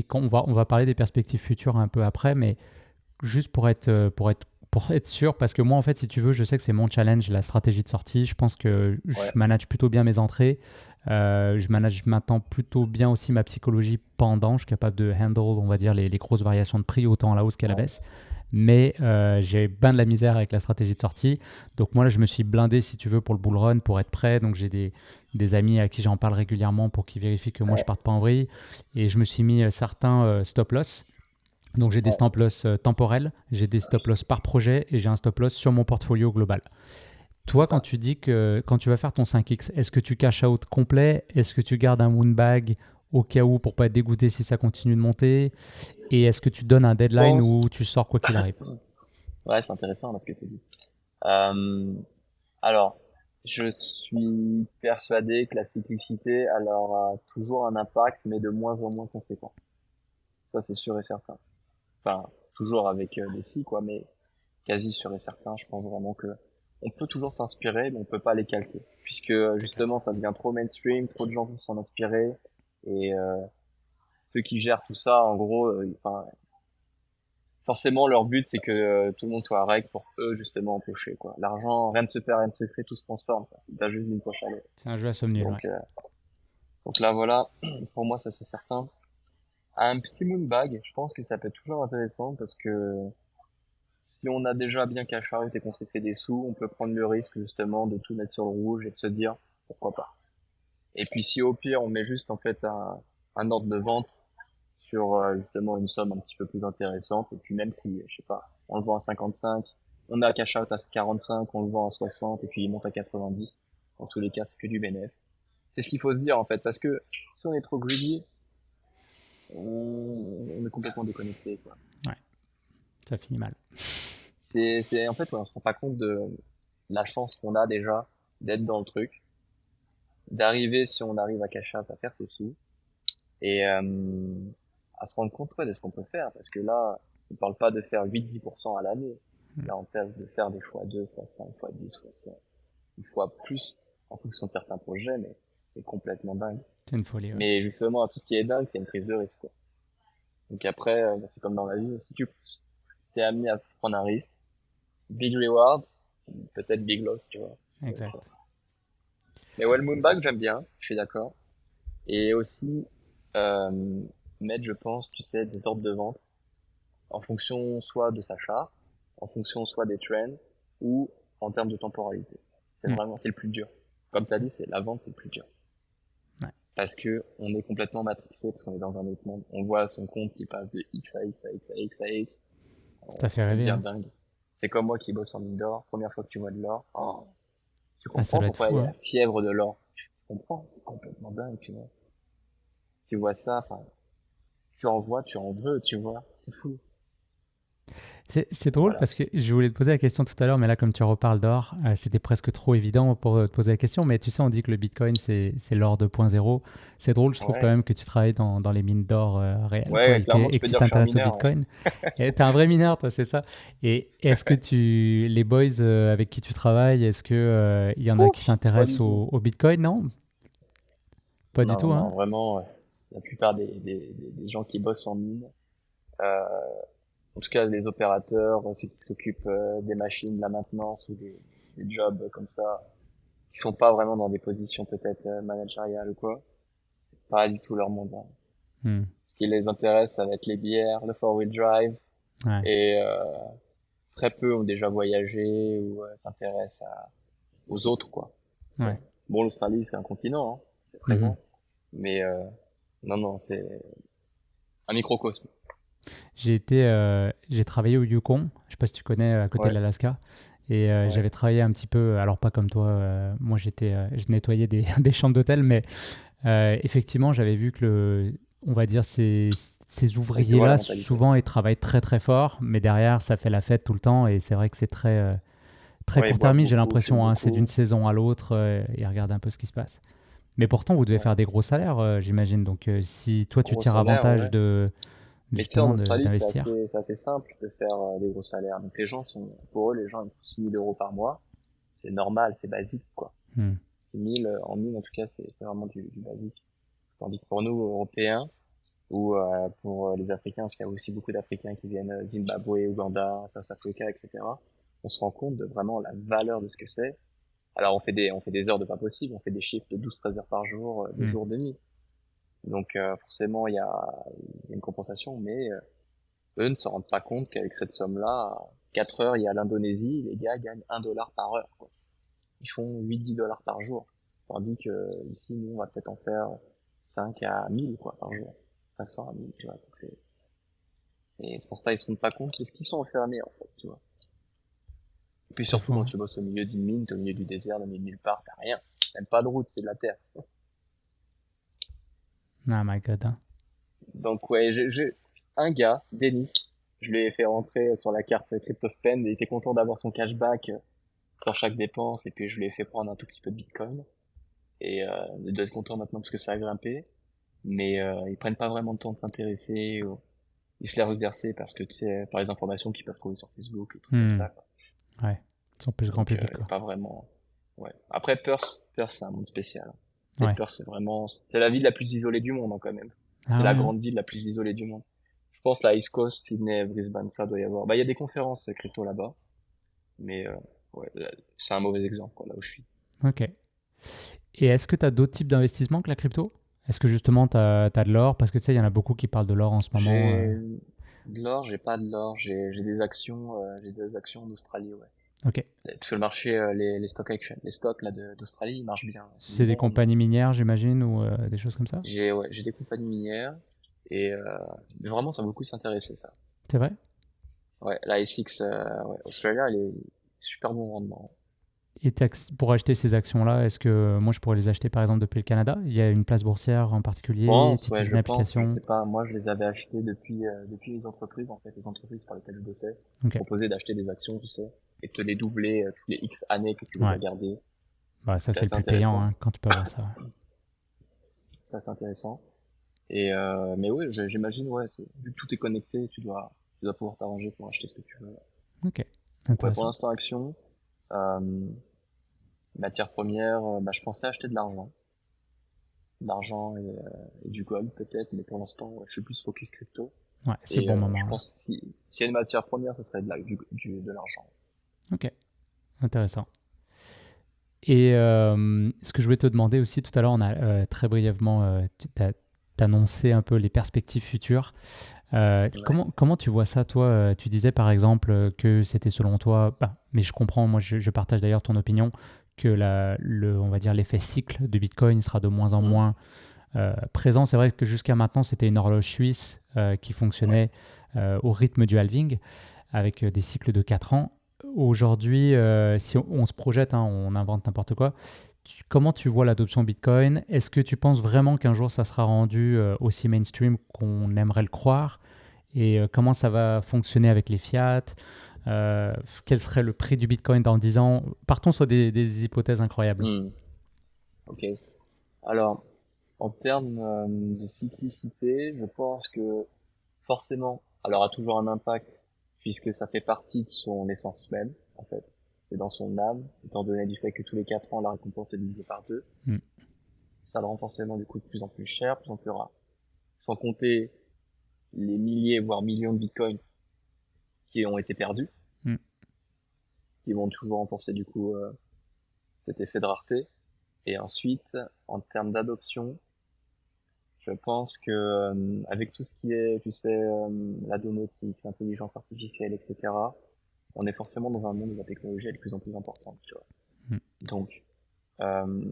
[SPEAKER 2] quand on va parler des perspectives futures un peu après, mais juste pour être sûr, parce que moi, en fait, si tu veux, je sais que c'est mon challenge, la stratégie de sortie. Je pense que je
[SPEAKER 1] Ouais,
[SPEAKER 2] manage plutôt bien mes entrées. Je manage maintenant plutôt bien aussi ma psychologie pendant. Je suis capable de handle, on va dire, les grosses variations de prix, autant à la hausse qu'à la
[SPEAKER 1] ouais,
[SPEAKER 2] baisse. Mais j'ai bien de la misère avec la stratégie de sortie. Donc moi, là, je me suis blindé, si tu veux, pour le bull run, pour être prêt. Donc j'ai des amis à qui j'en parle régulièrement pour qu'ils vérifient que moi, je
[SPEAKER 1] ouais,
[SPEAKER 2] parte pas en vrille. Et je me suis mis certains stop loss. Donc j'ai des
[SPEAKER 1] ouais.
[SPEAKER 2] stop loss temporels, j'ai des stop loss par projet et j'ai un stop loss sur mon portfolio global.
[SPEAKER 1] C'est
[SPEAKER 2] Toi, quand
[SPEAKER 1] ça.
[SPEAKER 2] tu dis que quand tu vas faire ton 5X, est-ce que tu cash out complet? Est-ce que tu gardes un moonbag au cas où pour pas être dégoûté si ça continue de monter? Et est-ce que tu donnes un
[SPEAKER 1] Je
[SPEAKER 2] deadline où
[SPEAKER 1] pense,
[SPEAKER 2] tu sors quoi qu'il arrive?
[SPEAKER 1] ouais, c'est intéressant là, ce que tu dis. Euh, alors, je suis persuadé que la cyclicité, elle aura toujours un impact, mais de moins en moins conséquent. Ça, c'est sûr et certain. Enfin, toujours avec des si, quoi, mais quasi sûr et certain. Je pense vraiment que on peut toujours s'inspirer, mais on peut pas les calquer, puisque
[SPEAKER 2] C'est clair.
[SPEAKER 1] justement, ça devient trop mainstream, trop de gens vont s'en inspirer, et ceux qui gèrent tout ça, en gros, enfin, forcément, leur but, c'est que tout le monde soit à règle pour eux, justement, empocher, quoi. L'argent, rien ne se perd, rien ne se crée, tout se transforme, quoi. C'est pas juste d'une poche à l'autre.
[SPEAKER 2] C'est un jeu à somme nulle, ouais.
[SPEAKER 1] Donc, donc là, voilà. Pour moi, ça, c'est certain. Un petit moonbag, je pense que ça peut être toujours intéressant parce que si on a déjà bien cash out et qu'on s'est fait des sous, on peut prendre le risque justement de tout mettre sur le rouge et de se dire pourquoi pas. Et puis si au pire on met juste en fait un ordre de vente sur justement une somme un petit peu plus intéressante et puis même si je sais pas, on le vend à 55, on a cash out à 45, on le vend à 60 et puis il monte à 90. Dans tous les cas, c'est que du bénéf. C'est ce qu'il faut se dire en fait parce que si on est trop greedy, on est complètement déconnecté quoi.
[SPEAKER 2] Ouais, ça finit mal.
[SPEAKER 1] C'est en fait ouais, on se rend pas compte de la chance qu'on a déjà d'être dans le truc, d'arriver si on arrive à cash out à faire ses sous et à se rendre compte ouais, de ce qu'on peut faire parce que là on parle pas de faire 8-10% à l'année, là on parle de faire des fois 2 fois 5 fois 10 fois 100 une fois plus en fonction de certains projets mais c'est complètement dingue.
[SPEAKER 2] C'est une folie, ouais.
[SPEAKER 1] Mais justement tout ce qui est dingue c'est une prise de risque quoi. Donc après bah, c'est comme dans la vie, si tu t'es amené à prendre un risque, big reward, peut-être big loss tu vois. Donc,
[SPEAKER 2] Exact.
[SPEAKER 1] mais ouais le moonbag j'aime bien, je suis d'accord. Et aussi euh, mettre je pense tu sais des ordres de vente en fonction soit de sa charte, en fonction soit des trends ou en termes de temporalité. C'est
[SPEAKER 2] Hmm.
[SPEAKER 1] vraiment, c'est le plus dur. Comme tu as dit, c'est la vente, c'est le plus dur.
[SPEAKER 2] Ouais.
[SPEAKER 1] Parce que on est complètement matrixé, parce qu'on est dans un autre monde. On voit son compte qui passe de X à X à X à X à X.
[SPEAKER 2] Ça fait
[SPEAKER 1] On
[SPEAKER 2] rêver,
[SPEAKER 1] devient
[SPEAKER 2] hein.
[SPEAKER 1] dingue. C'est comme moi qui bosse en mine d'or. Première fois que tu vois de l'or. Oh, tu
[SPEAKER 2] Ah, ça
[SPEAKER 1] comprends
[SPEAKER 2] doit être
[SPEAKER 1] pourquoi il
[SPEAKER 2] fou,
[SPEAKER 1] y a
[SPEAKER 2] hein.
[SPEAKER 1] la fièvre de l'or. Tu comprends? C'est complètement dingue, tu vois. Tu vois ça, enfin, tu en vois, tu en veux, tu vois. C'est fou.
[SPEAKER 2] C'est drôle
[SPEAKER 1] Voilà.
[SPEAKER 2] parce que je voulais te poser la question tout à l'heure, mais là, comme tu reparles d'or, c'était presque trop évident pour te poser la question. Mais tu sais, on dit que le Bitcoin, c'est l'or 2.0. C'est drôle, je trouve quand
[SPEAKER 1] Ouais.
[SPEAKER 2] même que tu travailles dans les mines d'or réelles, quoi,
[SPEAKER 1] Ouais, clairement,
[SPEAKER 2] et
[SPEAKER 1] tu
[SPEAKER 2] que
[SPEAKER 1] peux
[SPEAKER 2] tu
[SPEAKER 1] dire que je suis un
[SPEAKER 2] t'intéresses au
[SPEAKER 1] mineur, ouais.
[SPEAKER 2] Bitcoin. Et t'es un vrai mineur, toi, c'est ça. Et est-ce que les boys avec qui tu travailles, est-ce que il y en a qui
[SPEAKER 1] Ouf, pas du
[SPEAKER 2] s'intéressent
[SPEAKER 1] tout.
[SPEAKER 2] au Bitcoin? Non, pas du
[SPEAKER 1] Non, non,
[SPEAKER 2] tout, hein.
[SPEAKER 1] non, vraiment, la plupart des gens qui bossent en mine, euh, en tout cas les opérateurs, ceux qui s'occupent des machines, de la maintenance ou des jobs comme ça, qui sont pas vraiment dans des positions peut-être managériales ou quoi, c'est pas du tout leur monde, hein.
[SPEAKER 2] Hmm.
[SPEAKER 1] Ce qui les intéresse, ça va être les bières, le four-wheel drive,
[SPEAKER 2] Ouais,
[SPEAKER 1] et très peu ont déjà voyagé ou s'intéressent aux autres, quoi. C'est ça.
[SPEAKER 2] ouais.
[SPEAKER 1] Bon, l'Australie, c'est un continent, hein, c'est très
[SPEAKER 2] Mhm.
[SPEAKER 1] grand, mais non, non, c'est un microcosme.
[SPEAKER 2] J'ai travaillé au Yukon, je sais pas si tu connais, à côté de
[SPEAKER 1] Ouais,
[SPEAKER 2] l'Alaska. Et
[SPEAKER 1] ouais.
[SPEAKER 2] j'avais travaillé un petit peu, alors pas comme toi, moi je nettoyais des, des chambres d'hôtel, mais effectivement j'avais vu que on va dire ces
[SPEAKER 1] C'est vrai que tu vois la
[SPEAKER 2] ouvriers-là,
[SPEAKER 1] mentalité.
[SPEAKER 2] souvent ils travaillent très très fort, mais derrière ça fait la fête tout le temps et c'est vrai que c'est très
[SPEAKER 1] Ouais, ils boivent
[SPEAKER 2] court-termiste, j'ai
[SPEAKER 1] beaucoup, fument
[SPEAKER 2] l'impression, hein, c'est d'une
[SPEAKER 1] beaucoup.
[SPEAKER 2] saison à l'autre, ils regardent un peu ce qui se passe. Mais pourtant vous devez
[SPEAKER 1] Ouais.
[SPEAKER 2] faire des gros salaires, j'imagine, donc si toi tu
[SPEAKER 1] Gros
[SPEAKER 2] tires
[SPEAKER 1] salaire,
[SPEAKER 2] avantage
[SPEAKER 1] ouais.
[SPEAKER 2] de
[SPEAKER 1] Mais tu sais, en
[SPEAKER 2] justement
[SPEAKER 1] Australie,
[SPEAKER 2] d'investir.
[SPEAKER 1] c'est assez simple de faire des gros salaires. Donc les gens sont, pour eux, les gens, ils font 6 000 € par mois. C'est normal, c'est basique, quoi.
[SPEAKER 2] Hmm.
[SPEAKER 1] 6 000 en mine, en tout cas, c'est vraiment du basique. Tandis que pour nous, Européens, ou pour les Africains, parce qu'il y a aussi beaucoup d'Africains qui viennent Zimbabwe, Ouganda, South Africa, etc. On se rend compte de vraiment la valeur de ce que c'est. Alors on fait des heures de pas possible, on fait des chiffres de 12-13 heures par jour, de
[SPEAKER 2] Hmm.
[SPEAKER 1] jour de nuit. Donc forcément il y a une compensation, mais eux ne se rendent pas compte qu'avec cette somme-là, à 4 heures, il y a l'Indonésie, les gars gagnent 1 dollar par heure, quoi. Ils font 8-10 dollars par jour. Tandis que ici, nous, on va peut-être en faire 5 à 1000 quoi, par jour. 500 à 1000 tu vois. Donc et c'est pour ça, ils se rendent pas compte de ce qu'ils sont enfermés, en fait, tu vois. Et puis
[SPEAKER 2] C'est
[SPEAKER 1] surtout,
[SPEAKER 2] fou,
[SPEAKER 1] quand
[SPEAKER 2] hein.
[SPEAKER 1] tu bosses au milieu d'une mine, t'es au milieu du désert, au milieu de nulle part, t'as rien. Même pas de route, c'est de la terre.
[SPEAKER 2] Ah my god, hein.
[SPEAKER 1] Donc ouais, j'ai un gars, Denis, je lui ai fait rentrer sur la carte CryptoSpend, il était content d'avoir son cashback pour chaque dépense, et puis je lui ai fait prendre un tout petit peu de Bitcoin. Et il doit être content maintenant parce que ça a grimpé. Mais ils prennent pas vraiment le temps de s'intéresser, ou ils se les reverser parce que tu sais, par les informations qu'ils peuvent trouver sur Facebook, et trucs comme
[SPEAKER 2] Hmm.
[SPEAKER 1] ça, quoi.
[SPEAKER 2] Ouais, ils sont plus grand
[SPEAKER 1] Donc
[SPEAKER 2] public,
[SPEAKER 1] y a
[SPEAKER 2] quoi.
[SPEAKER 1] pas vraiment. Ouais. Après Perth c'est un monde spécial, hein. Tu sais,
[SPEAKER 2] Ouais.
[SPEAKER 1] Perth c'est vraiment, c'est la ville la plus isolée du monde, hein, quand même. C'est
[SPEAKER 2] Ah
[SPEAKER 1] la
[SPEAKER 2] ouais, hein.
[SPEAKER 1] grande ville la plus isolée du monde. Je pense la East Coast, Sydney, Brisbane, ça doit y avoir. Bah il y a des conférences crypto là-bas, mais ouais, c'est un mauvais exemple quoi, là où je suis.
[SPEAKER 2] Ok. Et est-ce que tu as d'autres types d'investissements que la crypto? Est-ce que justement, tu as de l'or? Parce que tu sais, il y en a beaucoup qui parlent de l'or en ce moment.
[SPEAKER 1] J'ai de l'or, j'ai pas de l'or, j'ai des actions en Australie, ouais.
[SPEAKER 2] Ok.
[SPEAKER 1] Parce que le marché, les stock action, les stocks là d'Australie, ils marchent bien, ils ont du
[SPEAKER 2] C'est des
[SPEAKER 1] bon rendement.
[SPEAKER 2] compagnies minières, j'imagine, ou des choses comme ça?
[SPEAKER 1] J'ai des compagnies minières et mais vraiment ça vaut le coup de s'intéresser ça.
[SPEAKER 2] C'est vrai?
[SPEAKER 1] Ouais, la SX ouais, Australia, elle est super bon rendement.
[SPEAKER 2] Et pour acheter ces actions-là, est-ce que moi je pourrais les acheter par exemple depuis le Canada? Il y a une place boursière en particulier? Tu utilises
[SPEAKER 1] Je
[SPEAKER 2] une
[SPEAKER 1] pense, je
[SPEAKER 2] application?
[SPEAKER 1] sais pas. Moi, je les avais achetés depuis les entreprises, en fait, les entreprises par lesquelles je bossais
[SPEAKER 2] Ok.
[SPEAKER 1] proposaient d'acheter des actions, tu sais, et de te les doubler tous les X années que tu les
[SPEAKER 2] Ouais.
[SPEAKER 1] as gardées.
[SPEAKER 2] Bah, ça,
[SPEAKER 1] C'était
[SPEAKER 2] c'est le
[SPEAKER 1] assez
[SPEAKER 2] plus payant
[SPEAKER 1] intéressant.
[SPEAKER 2] hein, quand tu peux avoir ça.
[SPEAKER 1] C'était assez intéressant. Et mais oui, j'imagine, ouais, vu que tout est connecté, tu dois pouvoir t'arranger pour acheter ce que tu veux.
[SPEAKER 2] Ok.
[SPEAKER 1] Donc ouais, pour
[SPEAKER 2] Intéressant.
[SPEAKER 1] l'instant, action, euh, matière première, bah, je pensais acheter de l'argent et du gold peut-être, mais pour l'instant, ouais, je suis plus focus crypto.
[SPEAKER 2] Ouais, c'est le
[SPEAKER 1] Et
[SPEAKER 2] bon
[SPEAKER 1] je
[SPEAKER 2] moment là.
[SPEAKER 1] pense s'il y a une matière première, ça serait de l'argent.
[SPEAKER 2] Ok. Intéressant. Et ce que je voulais te demander aussi, tout à l'heure, on a très brièvement, tu t'as annoncé un peu les perspectives futures.
[SPEAKER 1] Ouais.
[SPEAKER 2] Comment tu vois ça, toi? Tu disais par exemple que c'était selon toi, bah, mais je comprends, moi je partage d'ailleurs ton opinion, que on va dire l'effet cycle de Bitcoin sera de moins en
[SPEAKER 1] Mm.
[SPEAKER 2] moins présent. C'est vrai que jusqu'à maintenant, c'était une horloge suisse qui
[SPEAKER 1] Ouais.
[SPEAKER 2] fonctionnait au rythme du halving avec des cycles de 4 ans. Aujourd'hui, si on se projette, hein, on invente n'importe quoi, comment tu vois l'adoption Bitcoin? Est-ce que tu penses vraiment qu'un jour ça sera rendu aussi mainstream qu'on aimerait le croire? Et comment ça va fonctionner avec les fiat? Quel serait le prix du Bitcoin dans 10 ans? Partons sur des hypothèses incroyables.
[SPEAKER 1] Mm. Ok. Alors, en termes de cyclicité, je pense que forcément, elle aura toujours un impact puisque ça fait partie de son essence même, en fait. C'est dans son âme, étant donné du fait que tous les 4 ans, la récompense est divisée par deux.
[SPEAKER 2] Hmm.
[SPEAKER 1] Ça le rend forcément du coup de plus en plus cher, de plus en plus rare. Sans compter les milliers, voire millions de bitcoins qui ont été perdus,
[SPEAKER 2] Hmm.
[SPEAKER 1] qui vont toujours renforcer du coup cet effet de rareté. Et ensuite, en termes d'adoption, je pense que avec tout ce qui est, tu sais, la domotique, l'intelligence artificielle, etc., on est forcément dans un monde où la technologie est de plus en plus importante, tu vois.
[SPEAKER 2] Hmm.
[SPEAKER 1] Donc, euh,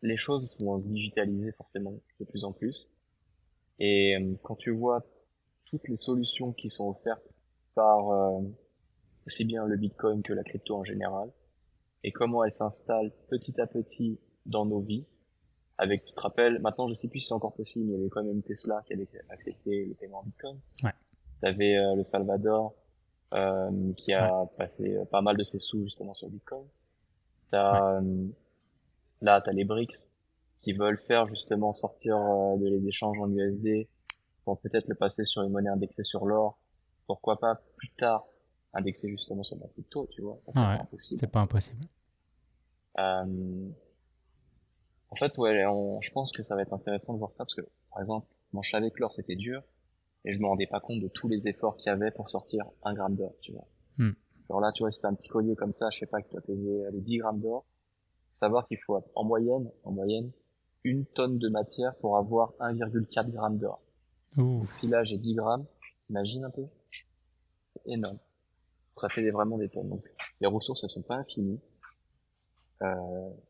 [SPEAKER 1] les choses vont se digitaliser forcément de plus en plus. Et quand tu vois toutes les solutions qui sont offertes par aussi bien le Bitcoin que la crypto en général, et comment elles s'installent petit à petit dans nos vies, avec, tu te rappelles, maintenant je sais plus si c'est encore possible, mais il y avait quand même Tesla qui avait accepté le paiement en Bitcoin.
[SPEAKER 2] Ouais,
[SPEAKER 1] T'avais le Salvador qui
[SPEAKER 2] ouais,
[SPEAKER 1] a passé pas mal de ses sous justement sur Bitcoin.
[SPEAKER 2] ouais.
[SPEAKER 1] T'as là t'as les BRICS qui veulent faire justement sortir de les échanges en USD pour peut-être le passer sur une monnaie indexée sur l'or. Pourquoi pas plus tard indexer justement sur la crypto, tu vois, ça c'est
[SPEAKER 2] Ouais,
[SPEAKER 1] pas impossible.
[SPEAKER 2] c'est pas impossible.
[SPEAKER 1] Euh, En fait, ouais, je pense que ça va être intéressant de voir ça parce que, par exemple, moi, je savais que l'or c'était dur et je me rendais pas compte de tous les efforts qu'il y avait pour sortir 1 gramme d'or, tu vois.
[SPEAKER 2] Hmm.
[SPEAKER 1] Genre là, tu vois, si t'as un petit collier comme ça, je sais pas, qui doit peser les 10 grammes d'or, faut savoir qu'il faut en moyenne, 1 tonne de matière pour avoir 1,4 gramme d'or.
[SPEAKER 2] Ouh.
[SPEAKER 1] Donc si là j'ai 10 grammes, imagine un peu, c'est énorme. Ça fait vraiment des tonnes. Donc les ressources, elles sont pas infinies,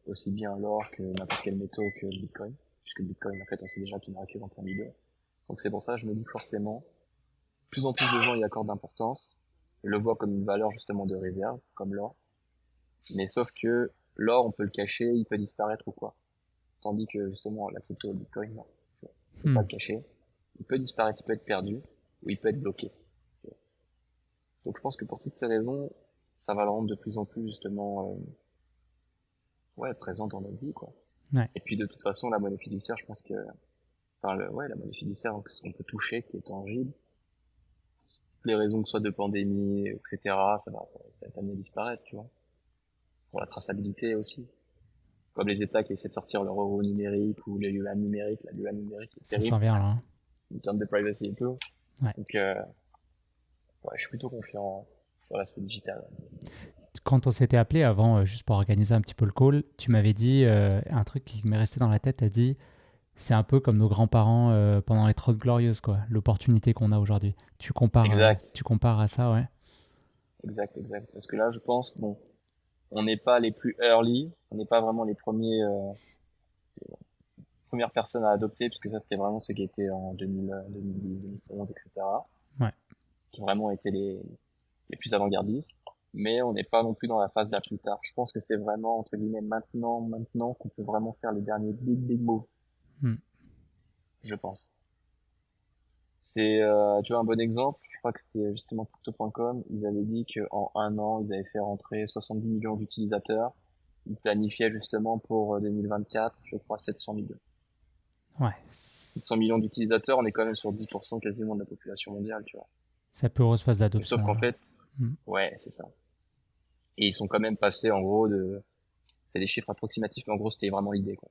[SPEAKER 1] aussi bien l'or que n'importe quel métaux que le Bitcoin, puisque le Bitcoin, en fait, on sait déjà qu'il n'aura que 25 000 $. Donc c'est pour ça que je me dis que forcément, plus en plus de gens y accordent d'importance, le voient comme une valeur justement de réserve, comme l'or. Mais sauf que l'or, on peut le cacher, il peut disparaître ou quoi. Tandis que justement la crypto, le Bitcoin, non. Tu vois, on peut
[SPEAKER 2] Hmm.
[SPEAKER 1] pas le cacher. Il peut disparaître, il peut être perdu, ou il peut être bloqué. Tu vois. Donc je pense que pour toutes ces raisons, ça va le rendre de plus en plus justement ouais, présent dans notre vie, quoi.
[SPEAKER 2] Ouais,
[SPEAKER 1] Et puis de toute façon, la monnaie fiduciaire, je pense que, enfin, ouais, la monnaie fiduciaire, ce qu'on peut toucher, ce qui est tangible, les raisons que ce soit de pandémie, etc., ça va être amené à disparaître, tu vois. Pour la traçabilité aussi. Comme les États qui essaient de sortir leur euro numérique ou les yuan numériques, la yuan numérique est
[SPEAKER 2] ça s'en
[SPEAKER 1] terrible
[SPEAKER 2] vient là, hein.
[SPEAKER 1] en termes de privacy et tout.
[SPEAKER 2] Ouais.
[SPEAKER 1] Donc, ouais, je suis plutôt confiant sur l'aspect digital.
[SPEAKER 2] quand on s'était appelé avant, juste pour organiser un petit peu le call, tu m'avais dit un truc qui m'est resté dans la tête. Tu as dit, c'est un peu comme nos grands-parents pendant les Trente Glorieuses, quoi, l'opportunité qu'on a aujourd'hui.
[SPEAKER 1] Exact,
[SPEAKER 2] Tu compares à ça, ouais.
[SPEAKER 1] exact, exact. Parce que là, je pense, bon, on n'est pas les plus early, on n'est pas vraiment les premières personnes à adopter, puisque ça, c'était vraiment ceux qui étaient en 2000, 2010, 2011, etc.,
[SPEAKER 2] Ouais,
[SPEAKER 1] qui vraiment étaient les plus avant-gardistes. Mais on n'est pas non plus dans la phase d'à plus tard. Je pense que c'est vraiment, entre guillemets, maintenant qu'on peut vraiment faire les derniers big moves,
[SPEAKER 2] hmm,
[SPEAKER 1] je pense. C'est, tu vois, un bon exemple, je crois que c'était justement Crypto.com, ils avaient dit qu'en un an, ils avaient fait rentrer 70 millions d'utilisateurs. Ils planifiaient justement pour 2024, je crois, 700 millions.
[SPEAKER 2] ouais.
[SPEAKER 1] 700 millions d'utilisateurs, on est quand même sur 10% quasiment de la population mondiale, tu vois.
[SPEAKER 2] C'est la plus heureuse phase
[SPEAKER 1] Mais sauf
[SPEAKER 2] d'adoption,
[SPEAKER 1] qu'en
[SPEAKER 2] là.
[SPEAKER 1] fait,
[SPEAKER 2] Hmm.
[SPEAKER 1] ouais, c'est ça. Et ils sont quand même passés, en gros, c'est des chiffres approximatifs, mais en gros, c'était vraiment l'idée, quoi.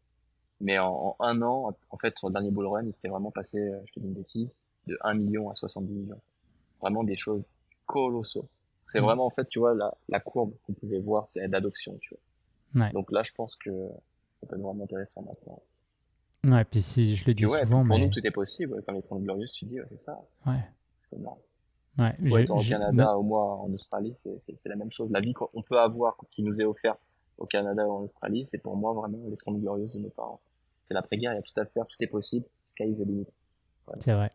[SPEAKER 1] Mais en un an, en fait, sur le dernier bull run, ils s'étaient vraiment passé, je te dis une bêtise, de 1 million à 70 millions. Vraiment des choses colossaux. C'est
[SPEAKER 2] Hmm.
[SPEAKER 1] vraiment, en fait, tu vois, la courbe qu'on pouvait voir, c'est d'adoption, tu vois.
[SPEAKER 2] Ouais.
[SPEAKER 1] Donc là, je pense que ça peut être vraiment intéressant maintenant.
[SPEAKER 2] Ouais, puis si je le
[SPEAKER 1] Puis
[SPEAKER 2] dis
[SPEAKER 1] ouais, puis
[SPEAKER 2] souvent,
[SPEAKER 1] pour nous,
[SPEAKER 2] mais
[SPEAKER 1] tout est possible. Ouais, comme les 30 Glorieuses, tu dis, ouais, c'est ça.
[SPEAKER 2] ouais,
[SPEAKER 1] C'est énorme.
[SPEAKER 2] ouais,
[SPEAKER 1] Toi étant au Canada, au moins en Australie, c'est la même chose. La vie qu'on peut avoir, qui nous est offerte au Canada ou en Australie, c'est pour moi vraiment les 30 Glorieuses de nos parents. C'est l'après-guerre, il y a tout à faire, tout est possible. Sky is the limit. Vraiment.
[SPEAKER 2] c'est vrai.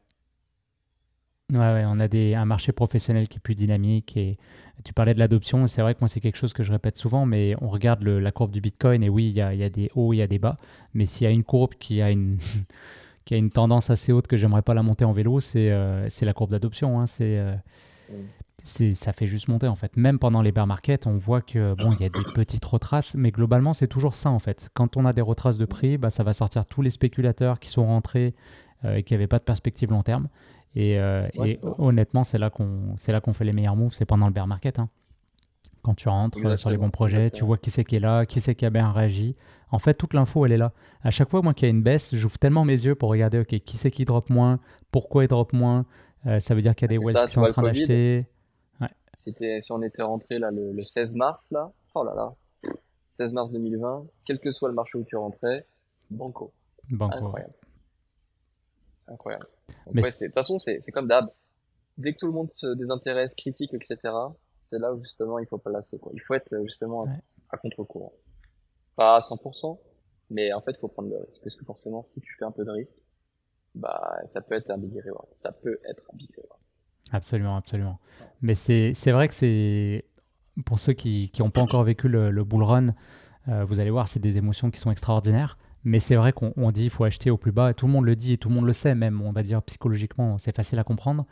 [SPEAKER 2] Ouais, ouais, on a un marché professionnel qui est plus dynamique et tu parlais de l'adoption. C'est vrai que moi, c'est quelque chose que je répète souvent, mais on regarde la courbe du Bitcoin et oui, il y a des hauts, il y a des bas. Mais s'il y a une courbe qui a une tendance assez haute que j'aimerais pas la monter en vélo, c'est la courbe d'adoption, hein.
[SPEAKER 1] Mm.
[SPEAKER 2] Ça fait juste monter en fait. Même pendant les bear markets, on voit que bon, il y a des petites retraces, mais globalement, c'est toujours ça en fait. Quand on a des retraces de prix, bah, ça va sortir tous les spéculateurs qui sont rentrés et qui n'avaient pas de perspective long terme.
[SPEAKER 1] Ouais,
[SPEAKER 2] Et
[SPEAKER 1] c'est ça.
[SPEAKER 2] honnêtement, c'est là qu'on fait les meilleurs moves, c'est pendant le bear market, hein. Quand tu rentres sur les bons
[SPEAKER 1] Exactement,
[SPEAKER 2] projets, tu
[SPEAKER 1] exactement.
[SPEAKER 2] vois qui c'est qui est là, qui c'est qui a bien réagi. En fait, toute l'info, elle est là. À chaque fois, moi, qu'il y a une baisse, j'ouvre tellement mes yeux pour regarder, ok, qui c'est qui drop moins, pourquoi il drop moins. Ça veut dire qu'il y a
[SPEAKER 1] Ah,
[SPEAKER 2] des
[SPEAKER 1] c'est
[SPEAKER 2] whales
[SPEAKER 1] ça,
[SPEAKER 2] qui
[SPEAKER 1] tu
[SPEAKER 2] sont en
[SPEAKER 1] vois, le
[SPEAKER 2] train
[SPEAKER 1] Covid,
[SPEAKER 2] d'acheter. Ouais,
[SPEAKER 1] si on était rentré là le 16 mars, là, oh là là, 16 mars 2020, quel que soit le marché où tu rentrais, banco.
[SPEAKER 2] banco, ouais.
[SPEAKER 1] Incroyable, incroyable. Donc
[SPEAKER 2] Mais
[SPEAKER 1] ouais, de toute façon, c'est comme d'hab. Dès que tout le monde se désintéresse, critique, etc., c'est là où justement il faut pas lasser, quoi. Il faut être justement
[SPEAKER 2] ouais,
[SPEAKER 1] à contre-courant. Pas à 100%, mais en fait, il faut prendre le risque. Parce que forcément, si tu fais un peu de risque, bah, ça peut être un big reward. Ça peut être un big reward.
[SPEAKER 2] absolument, absolument. Mais c'est vrai que c'est pour ceux qui n'ont pas encore vécu le bull run, vous allez voir, c'est des émotions qui sont extraordinaires. Mais c'est vrai qu'on dit il faut acheter au plus bas. Et tout le monde le dit et tout le monde le sait, même, on va dire psychologiquement, c'est facile à comprendre.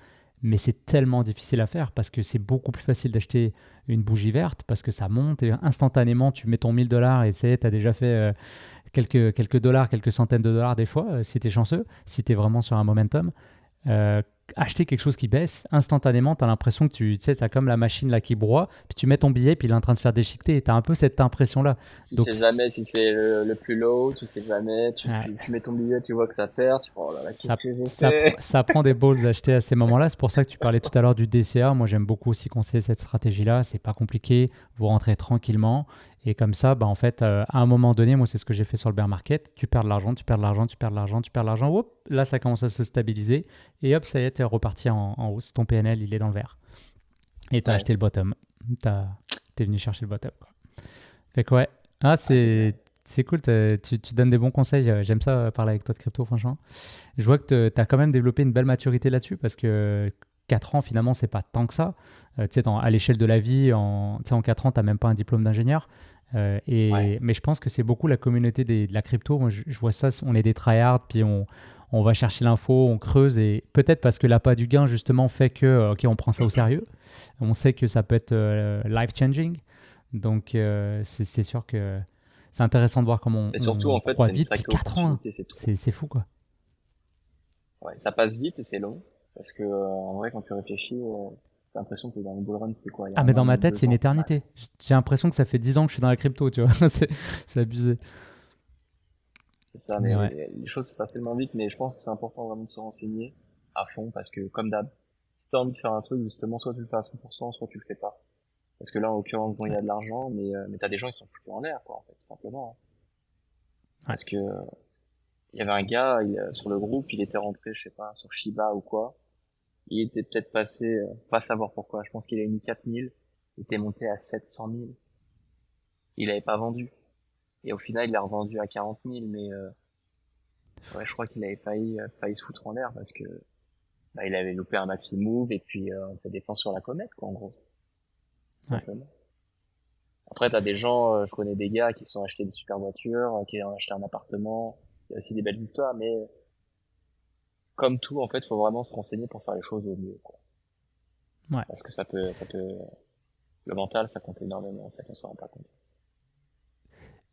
[SPEAKER 2] Mais c'est tellement difficile à faire parce que c'est beaucoup plus facile d'acheter une bougie verte parce que ça monte et instantanément tu mets ton 1000 $ et tu as déjà fait quelques dollars, quelques centaines de dollars des fois, si tu es chanceux, si tu es vraiment sur un momentum. Euh, Acheter quelque chose qui baisse, instantanément, tu as l'impression que tu sais, c'est comme la machine là qui broie, puis tu mets ton billet, puis il est en train de faire déchiqueter, et tu as un peu cette impression-là.
[SPEAKER 1] Tu
[SPEAKER 2] Donc,
[SPEAKER 1] sais jamais si c'est le plus low, tu sais jamais,
[SPEAKER 2] ouais,
[SPEAKER 1] tu mets ton billet, tu vois que ça perd, tu prends, oh là là, qu'est-ce que j'ai fait?
[SPEAKER 2] ça prend des balls d'acheter à ces moments-là. C'est pour ça que tu parlais tout à l'heure du DCA. Moi, j'aime beaucoup aussi conseiller cette stratégie-là. C'est pas compliqué. Vous rentrez tranquillement. Et comme ça, bah, en fait, à un moment donné, moi, c'est ce que j'ai fait sur le bear market. Tu perds de l'argent, tu perds de l'argent, tu perds de l'argent, tu perds de l'argent. Hop, là, ça commence à se stabiliser. Et hop, ça y est, tu es reparti en hausse. Ton PNL, il est dans le vert. Et tu as
[SPEAKER 1] Ouais.
[SPEAKER 2] acheté le bottom. Tu es venu chercher le bottom, quoi. Fait que ouais. Ah,
[SPEAKER 1] Ah, c'est clair.
[SPEAKER 2] c'est cool. Tu donnes des bons conseils. J'aime ça parler avec toi de crypto, franchement. Je vois que tu as quand même développé une belle maturité là-dessus parce que 4 ans, finalement, c'est pas tant que ça. Tu sais, à l'échelle de la vie, tu sais, en 4 ans, tu n'as même pas un diplôme d'ingénieur.
[SPEAKER 1] Ouais.
[SPEAKER 2] Mais je pense que c'est beaucoup la communauté de la crypto. Moi, je vois ça, on est des tryhards, puis on va chercher l'info, on creuse, et peut-être parce que l'appât du gain, justement, fait que, ok, on prend ça au sérieux. On sait que ça peut être life-changing. Donc, c'est sûr que c'est intéressant de voir comment
[SPEAKER 1] Et surtout,
[SPEAKER 2] on
[SPEAKER 1] en fait,
[SPEAKER 2] croit
[SPEAKER 1] c'est une
[SPEAKER 2] vite. Puis
[SPEAKER 1] sacrée
[SPEAKER 2] 4 ans, hein.
[SPEAKER 1] opportunité, c'est tout.
[SPEAKER 2] C'est fou, quoi.
[SPEAKER 1] Ouais, ça passe vite et c'est long. Parce que, en vrai, quand tu réfléchis, t'as l'impression que dans le bull run, c'était quoi, il y a
[SPEAKER 2] Ah,
[SPEAKER 1] un
[SPEAKER 2] mais
[SPEAKER 1] an
[SPEAKER 2] dans
[SPEAKER 1] et
[SPEAKER 2] ma
[SPEAKER 1] demi,
[SPEAKER 2] tête, c'est
[SPEAKER 1] deux
[SPEAKER 2] une
[SPEAKER 1] ans,
[SPEAKER 2] éternité.
[SPEAKER 1] max.
[SPEAKER 2] J'ai l'impression que ça fait 10 ans que je suis dans la crypto, tu vois. C'est abusé.
[SPEAKER 1] C'est ça,
[SPEAKER 2] Mais
[SPEAKER 1] mais
[SPEAKER 2] ouais,
[SPEAKER 1] les choses se passent tellement vite, mais je pense que c'est important vraiment de se renseigner à fond, parce que, comme d'hab, si t'as envie de faire un truc, justement, soit tu le fais à 100%, soit tu le fais pas. Parce que là, en l'occurrence, bon, il y a de l'argent, mais t'as des gens, ils sont foutus en l'air, quoi, en fait, tout simplement, hein.
[SPEAKER 2] Ouais.
[SPEAKER 1] Parce que, il y avait un gars, sur le groupe, il était rentré, je sais pas, sur Shiba ou quoi. Il était peut-être passé, pas savoir pourquoi. Je pense qu'il a mis 4000. Il était monté à 700 000. Il avait pas vendu. Et au final, il l'a revendu à 40 000, mais, ouais, je crois qu'il avait failli se foutre en l'air parce que, bah, il avait loupé un maxi move et puis, on fait des plans sur la comète, quoi, en gros. Tout
[SPEAKER 2] Ouais.
[SPEAKER 1] simplement. Après, t'as des gens, je connais des gars qui se sont achetés des super voitures, qui ont acheté un appartement. Il y a aussi des belles histoires, mais comme tout, en fait, faut vraiment se renseigner pour faire les choses au mieux, quoi.
[SPEAKER 2] Ouais.
[SPEAKER 1] Parce que le mental, ça compte énormément, en fait, on s'en rend pas compte.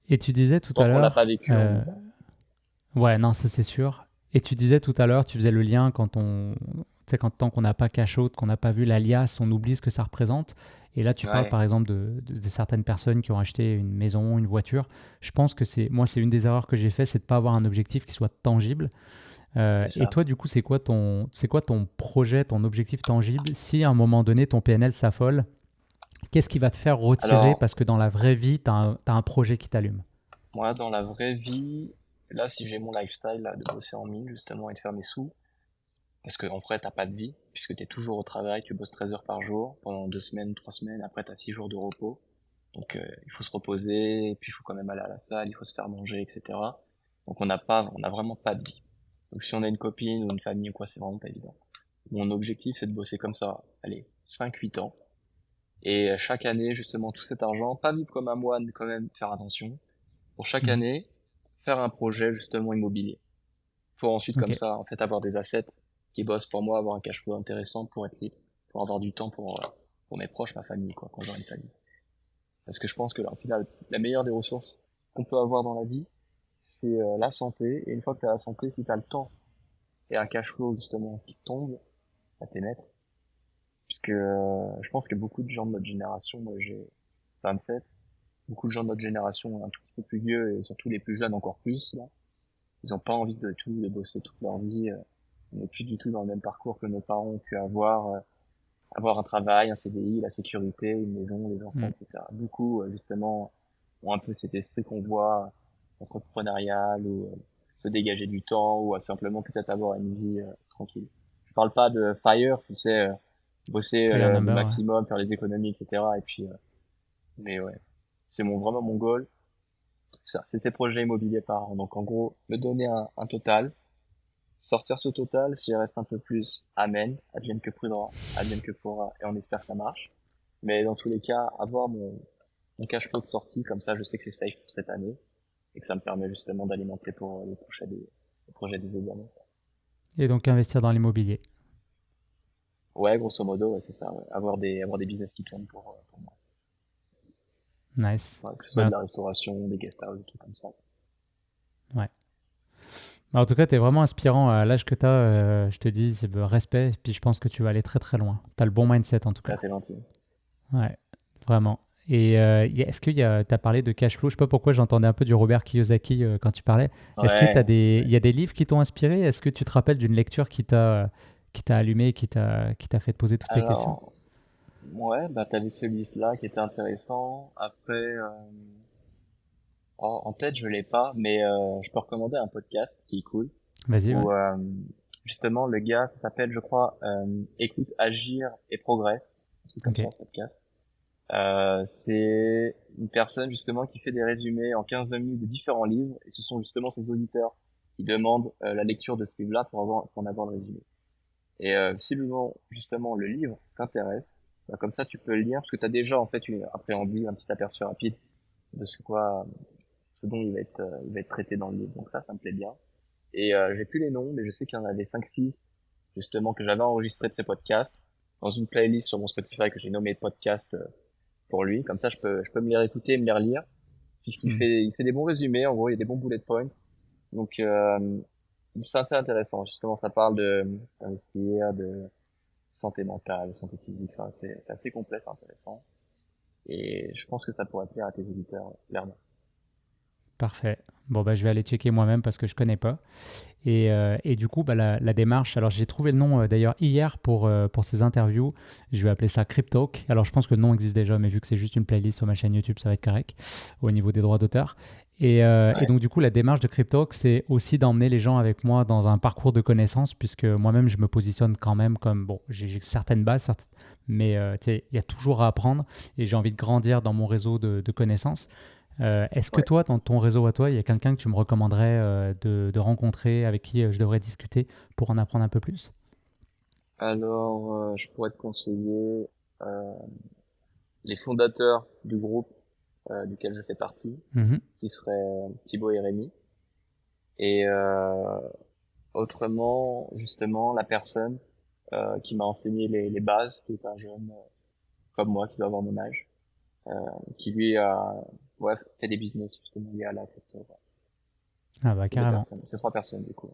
[SPEAKER 2] Et tu disais tout
[SPEAKER 1] Tant
[SPEAKER 2] à
[SPEAKER 1] qu'on l'a pas
[SPEAKER 2] l'heure,
[SPEAKER 1] vécu, on dit pas.
[SPEAKER 2] ouais, non, ça c'est sûr. Et tu disais tout à l'heure, tu faisais le lien quand tu sais, quand tant qu'on n'a pas cash out, qu'on n'a pas vu l'alias, on oublie ce que ça représente. Et là, tu parles
[SPEAKER 1] Ouais,
[SPEAKER 2] par exemple de certaines personnes qui ont acheté une maison, une voiture. Je pense que moi, c'est une des erreurs que j'ai fait, c'est de pas avoir un objectif qui soit tangible.
[SPEAKER 1] c'est
[SPEAKER 2] Et
[SPEAKER 1] ça.
[SPEAKER 2] toi, du coup, c'est quoi ton projet, ton objectif tangible? Si à un moment donné, ton PNL s'affole, qu'est-ce qui va te faire retirer
[SPEAKER 1] Alors,
[SPEAKER 2] parce que dans la vraie vie, t'as un projet qui t'allume?
[SPEAKER 1] moi, dans la vraie vie, là, si j'ai mon lifestyle, là, de bosser en mine, justement, et de faire mes sous, parce que en vrai, t'as pas de vie, puisque t'es toujours au travail, tu bosses 13 heures par jour, pendant 2 semaines, 3 semaines, après t'as 6 jours de repos. Donc, il faut se reposer, et puis il faut quand même aller à la salle, il faut se faire manger, etc. Donc, on a vraiment pas de vie. Donc, si on a une copine ou une famille ou quoi, c'est vraiment pas évident. Mon objectif, c'est de bosser comme ça, allez, 5 8 ans. Et chaque année, justement, tout cet argent, pas vivre comme un moine, mais quand même faire attention. Pour chaque
[SPEAKER 2] Mhm.
[SPEAKER 1] année, faire un projet, justement, immobilier. Pour ensuite,
[SPEAKER 2] Ok.
[SPEAKER 1] comme ça, en fait, avoir des assets qui bossent pour moi, avoir un cash flow intéressant pour être libre, pour avoir du temps pour mes proches, ma famille, quoi, quand j'aurai une famille. Parce que je pense que là, au final, la meilleure des ressources qu'on peut avoir dans la vie, c'est la santé. Et une fois que tu as la santé, si tu as le temps et un cash flow justement qui tombe, à t'es maître. Puisque je pense que beaucoup de gens de notre génération, moi j'ai 27, beaucoup de gens de notre génération un tout petit peu plus vieux et surtout les plus jeunes encore plus, là, ils ont pas envie de bosser toute leur vie. On n'est plus du tout dans le même parcours que nos parents ont pu avoir. Avoir un travail, un CDI, la sécurité, une maison, les enfants,
[SPEAKER 2] Mm.
[SPEAKER 1] etc. Beaucoup, justement, ont un peu cet esprit qu'on voit entrepreneurial ou se dégager du temps ou simplement peut-être avoir une vie tranquille. Je parle pas de fire, tu sais, bosser
[SPEAKER 2] Fire
[SPEAKER 1] le
[SPEAKER 2] number, ouais.
[SPEAKER 1] maximum, faire les économies, etc. Et puis, mais ouais, c'est vraiment mon goal. C'est ces projets immobiliers par an. Donc en gros, me donner un total, sortir ce total, s'il reste un peu plus, amen, advienne que prudent, advienne que pourra, et on espère que ça marche. Mais dans tous les cas, avoir mon cash flow de sortie, comme ça, je sais que c'est safe pour cette année, et que ça me permet justement d'alimenter pour les projets des autres années.
[SPEAKER 2] Et donc investir dans l'immobilier.
[SPEAKER 1] Ouais, grosso modo, ouais, c'est ça, ouais. Avoir des business qui tournent pour moi.
[SPEAKER 2] Nice.
[SPEAKER 1] Ouais, que ce soit de
[SPEAKER 2] Bah,
[SPEAKER 1] la restauration, des guest houses, des trucs comme ça.
[SPEAKER 2] ouais. Bah, en tout cas, tu es vraiment inspirant à l'âge que tu as. Je te dis, c'est respect. Puis je pense que tu vas aller très très loin. Tu as le bon mindset en tout
[SPEAKER 1] Là,
[SPEAKER 2] cas.
[SPEAKER 1] c'est gentil.
[SPEAKER 2] Ouais, vraiment. Et est-ce que tu as parlé de cash flow? Je sais pas pourquoi j'entendais un peu du Robert Kiyosaki quand tu parlais. Est-ce que
[SPEAKER 1] Ouais,
[SPEAKER 2] il y a des livres qui t'ont inspiré? Est-ce que tu te rappelles d'une lecture qui t'a allumé, qui t'a fait te poser toutes ces questions?
[SPEAKER 1] alors, ouais, bah t'avais ce livre-là qui était intéressant. Après, en tête, je l'ai pas, mais je peux recommander un podcast qui est cool,
[SPEAKER 2] Vas-y, ouais.
[SPEAKER 1] où justement le gars, ça s'appelle, je crois, Écoute, agir et progresse, un truc comme
[SPEAKER 2] Ok.
[SPEAKER 1] ça, ce podcast. C'est une personne justement qui fait des résumés en 15-20 minutes de différents livres, et ce sont justement ses auditeurs qui demandent la lecture de ce livre-là pour en avoir le résumé. Et si justement le livre t'intéresse, bah, comme ça tu peux le lire parce que tu as déjà en fait un préambule, un petit aperçu rapide de ce dont il va être traité dans le livre. Donc ça me plaît bien. Et j'ai plus les noms, mais je sais qu'il y en avait 5 6 justement que j'avais enregistré de ces podcasts dans une playlist sur mon Spotify que j'ai nommé podcast pour lui. Comme ça je peux me les réécouter et me les relire puisqu'Hmm. il fait des bons résumés. En gros, il y a des bons bullet points. Donc c'est assez intéressant. Justement, ça parle de d'investir, de santé mentale, santé physique. Enfin, c'est assez complet, c'est intéressant. Et je pense que ça pourrait plaire à tes auditeurs, clairement.
[SPEAKER 2] Parfait. Bon, bah, je vais aller checker moi-même parce que je connais pas. Et du coup, bah, la démarche, alors j'ai trouvé le nom d'ailleurs hier pour ces interviews. Je vais appeler ça Cryptalk. Alors je pense que le nom existe déjà, mais vu que c'est juste une playlist sur ma chaîne YouTube, ça va être correct au niveau des droits d'auteur. Et donc du coup, la démarche de Cryptalk, c'est aussi d'emmener les gens avec moi dans un parcours de connaissances, puisque moi-même, je me positionne quand même comme, bon, j'ai certaines bases, mais tu sais, il y a toujours à apprendre et j'ai envie de grandir dans mon réseau de connaissances. Est-ce que
[SPEAKER 1] Ouais.
[SPEAKER 2] toi, dans ton réseau à toi, il y a quelqu'un que tu me recommanderais de rencontrer, avec qui je devrais discuter pour en apprendre un peu plus?
[SPEAKER 1] Alors, je pourrais te conseiller euh, les fondateurs du groupe duquel je fais partie,
[SPEAKER 2] Mhm.
[SPEAKER 1] qui seraient Thibaut et Rémi. Et autrement, justement, la personne qui m'a enseigné les bases, qui est un jeune comme moi, qui doit avoir mon âge, euh, qui lui a ouais, fait des business justement liés à la crypto. Ouais.
[SPEAKER 2] Ah bah
[SPEAKER 1] C'est deux
[SPEAKER 2] carrément.
[SPEAKER 1] personnes, c'est trois personnes du coup.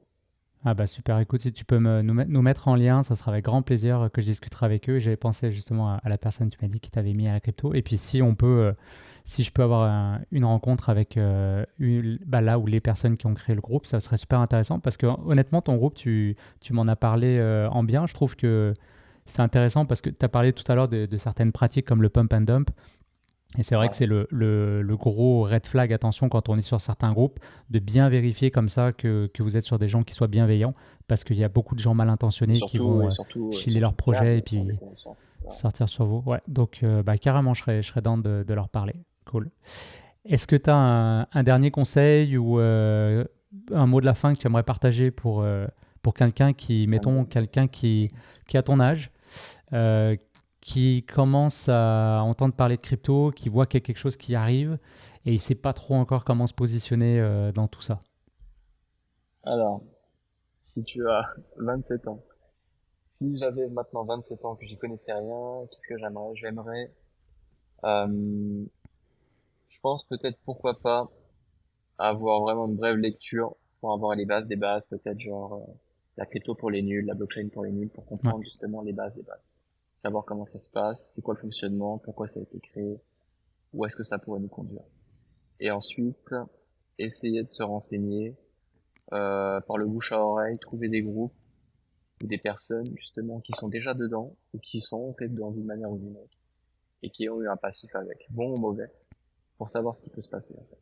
[SPEAKER 2] Ah bah super, écoute, si tu peux nous mettre en lien, ça sera avec grand plaisir que je discuterai avec eux. J'avais pensé justement à la personne, tu m'as dit, qui t'avait mis à la crypto. Et puis si on peut, si je peux avoir une rencontre avec bah, là où les personnes qui ont créé le groupe, ça serait super intéressant parce que honnêtement, ton groupe, tu m'en as parlé en bien. Je trouve que c'est intéressant parce que tu as parlé tout à l'heure de certaines pratiques comme le pump and dump. Et c'est vrai que
[SPEAKER 1] Ouais.
[SPEAKER 2] c'est le gros red flag, attention, quand on est sur certains groupes, de bien vérifier comme ça que vous êtes sur des gens qui soient bienveillants, parce qu'il y a beaucoup de gens mal intentionnés qui vont chiller leur
[SPEAKER 1] Surtout
[SPEAKER 2] projet et
[SPEAKER 1] fiables sur des
[SPEAKER 2] puis
[SPEAKER 1] connaissances, etc.
[SPEAKER 2] sortir sur vous. Ouais, donc bah, carrément, je serais down de leur parler. Cool. Est-ce que tu as un dernier conseil ou un mot de la fin que tu aimerais partager pour quelqu'un qui, mettons, quelqu'un qui a ton âge, euh, qui commence à entendre parler de crypto, qui voit qu'il y a quelque chose qui arrive et il ne sait pas trop encore comment se positionner dans tout ça.
[SPEAKER 1] Alors, si tu as 27 ans, si j'avais maintenant 27 ans que j'y connaissais rien, qu'est-ce que j'aimerais? J'aimerais, euh, je pense peut-être pourquoi pas avoir vraiment une brève lecture pour avoir les bases des bases, peut-être genre la crypto pour les nuls, la blockchain pour les nuls, pour
[SPEAKER 2] Ouais.
[SPEAKER 1] comprendre justement les bases des bases. Savoir comment ça se passe, c'est quoi le fonctionnement, pourquoi ça a été créé, où est-ce que ça pourrait nous conduire. Et ensuite, essayer de se renseigner par le bouche à oreille, trouver des groupes ou des personnes justement qui sont déjà dedans ou qui sont entrées dedans d'une manière ou d'une autre et qui ont eu un passif avec, bon ou mauvais, pour savoir ce qui peut se passer en fait.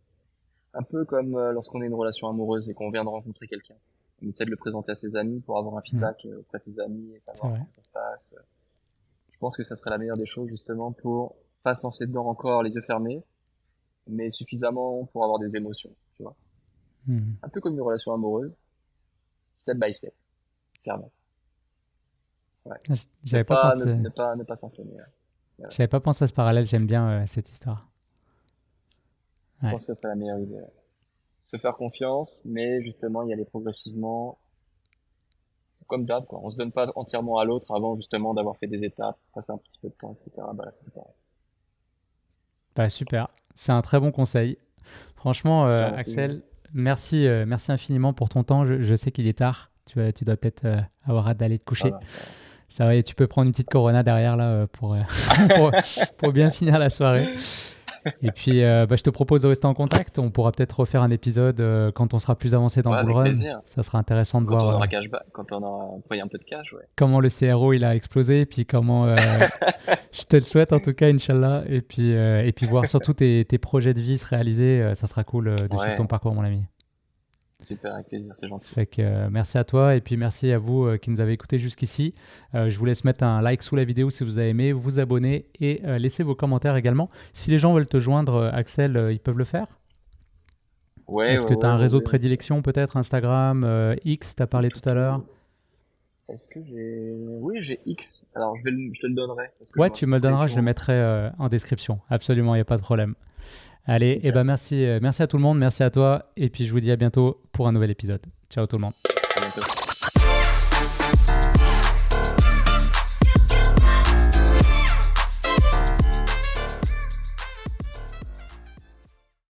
[SPEAKER 1] Un peu comme lorsqu'on est une relation amoureuse et qu'on vient de rencontrer quelqu'un. On essaie de le présenter à ses amis pour avoir un
[SPEAKER 2] Mm.
[SPEAKER 1] feedback auprès de ses amis et
[SPEAKER 2] C'est
[SPEAKER 1] savoir
[SPEAKER 2] vrai.
[SPEAKER 1] comment ça se passe. Je pense que ça serait la meilleure des choses justement pour pas se lancer dedans encore les yeux fermés, mais suffisamment pour avoir des émotions, tu vois.
[SPEAKER 2] Mm.
[SPEAKER 1] Un peu comme une relation amoureuse, step by step, clairement. Ouais.
[SPEAKER 2] J'avais pas pensé,
[SPEAKER 1] Ne pas s'enflammer. Ouais. Voilà.
[SPEAKER 2] j'avais pas pensé à ce parallèle, j'aime bien cette histoire.
[SPEAKER 1] Je
[SPEAKER 2] Ouais.
[SPEAKER 1] pense que ça serait la meilleure idée. Ouais. Se faire confiance, mais justement y aller progressivement, comme d'hab, quoi. On se donne pas entièrement à l'autre avant justement d'avoir fait des étapes, passer un petit peu de temps, etc. Bah là, c'est pareil.
[SPEAKER 2] Bah, super, c'est un très bon conseil. Franchement,
[SPEAKER 1] Je te remercie.
[SPEAKER 2] Axel, merci infiniment pour ton temps. Je sais qu'il est tard, tu dois peut-être avoir hâte d'aller te
[SPEAKER 1] Ça
[SPEAKER 2] coucher.
[SPEAKER 1] va, ça va.
[SPEAKER 2] Ça va, et tu peux prendre une petite Corona derrière là pour, pour bien finir la soirée. Et puis, bah, je te propose de rester en contact. On pourra peut-être refaire un épisode quand on sera plus avancé dans
[SPEAKER 1] Ouais,
[SPEAKER 2] le bull
[SPEAKER 1] avec
[SPEAKER 2] run.
[SPEAKER 1] plaisir.
[SPEAKER 2] Ça sera intéressant de voir
[SPEAKER 1] Quand on aura pris un peu de cash, ouais.
[SPEAKER 2] comment le CRO il a explosé, et puis comment je te le souhaite en tout cas, Inch'Allah, et puis voir surtout tes projets de vie se réaliser. Ça sera cool de suivre ton
[SPEAKER 1] Ouais,
[SPEAKER 2] parcours, mon ami.
[SPEAKER 1] super, avec plaisir, c'est gentil.
[SPEAKER 2] Fait que merci à toi et puis merci à vous qui nous avez écoutés jusqu'ici. Je vous laisse mettre un like sous la vidéo si vous avez aimé, vous abonner et laisser vos commentaires également. Si les gens veulent te joindre, Axel, ils peuvent le faire.
[SPEAKER 1] Ouais,
[SPEAKER 2] Est-ce
[SPEAKER 1] ouais,
[SPEAKER 2] que tu as
[SPEAKER 1] ouais,
[SPEAKER 2] un
[SPEAKER 1] ouais,
[SPEAKER 2] réseau de
[SPEAKER 1] ouais.
[SPEAKER 2] prédilection peut-être, Instagram, X, tu as parlé tout à l'heure?
[SPEAKER 1] Est-ce que j'ai... Oui, j'ai X. Alors, je te le donnerai, parce que je
[SPEAKER 2] Ouais,
[SPEAKER 1] m'en
[SPEAKER 2] tu me le
[SPEAKER 1] inscrirai
[SPEAKER 2] donneras, je le
[SPEAKER 1] pour...
[SPEAKER 2] mettrai en description. Absolument, il n'y a pas de problème. Allez, et
[SPEAKER 1] Super.
[SPEAKER 2] ben merci, merci à tout le monde, merci à toi et puis je vous dis à bientôt pour un nouvel épisode. Ciao tout le monde.
[SPEAKER 1] À bientôt.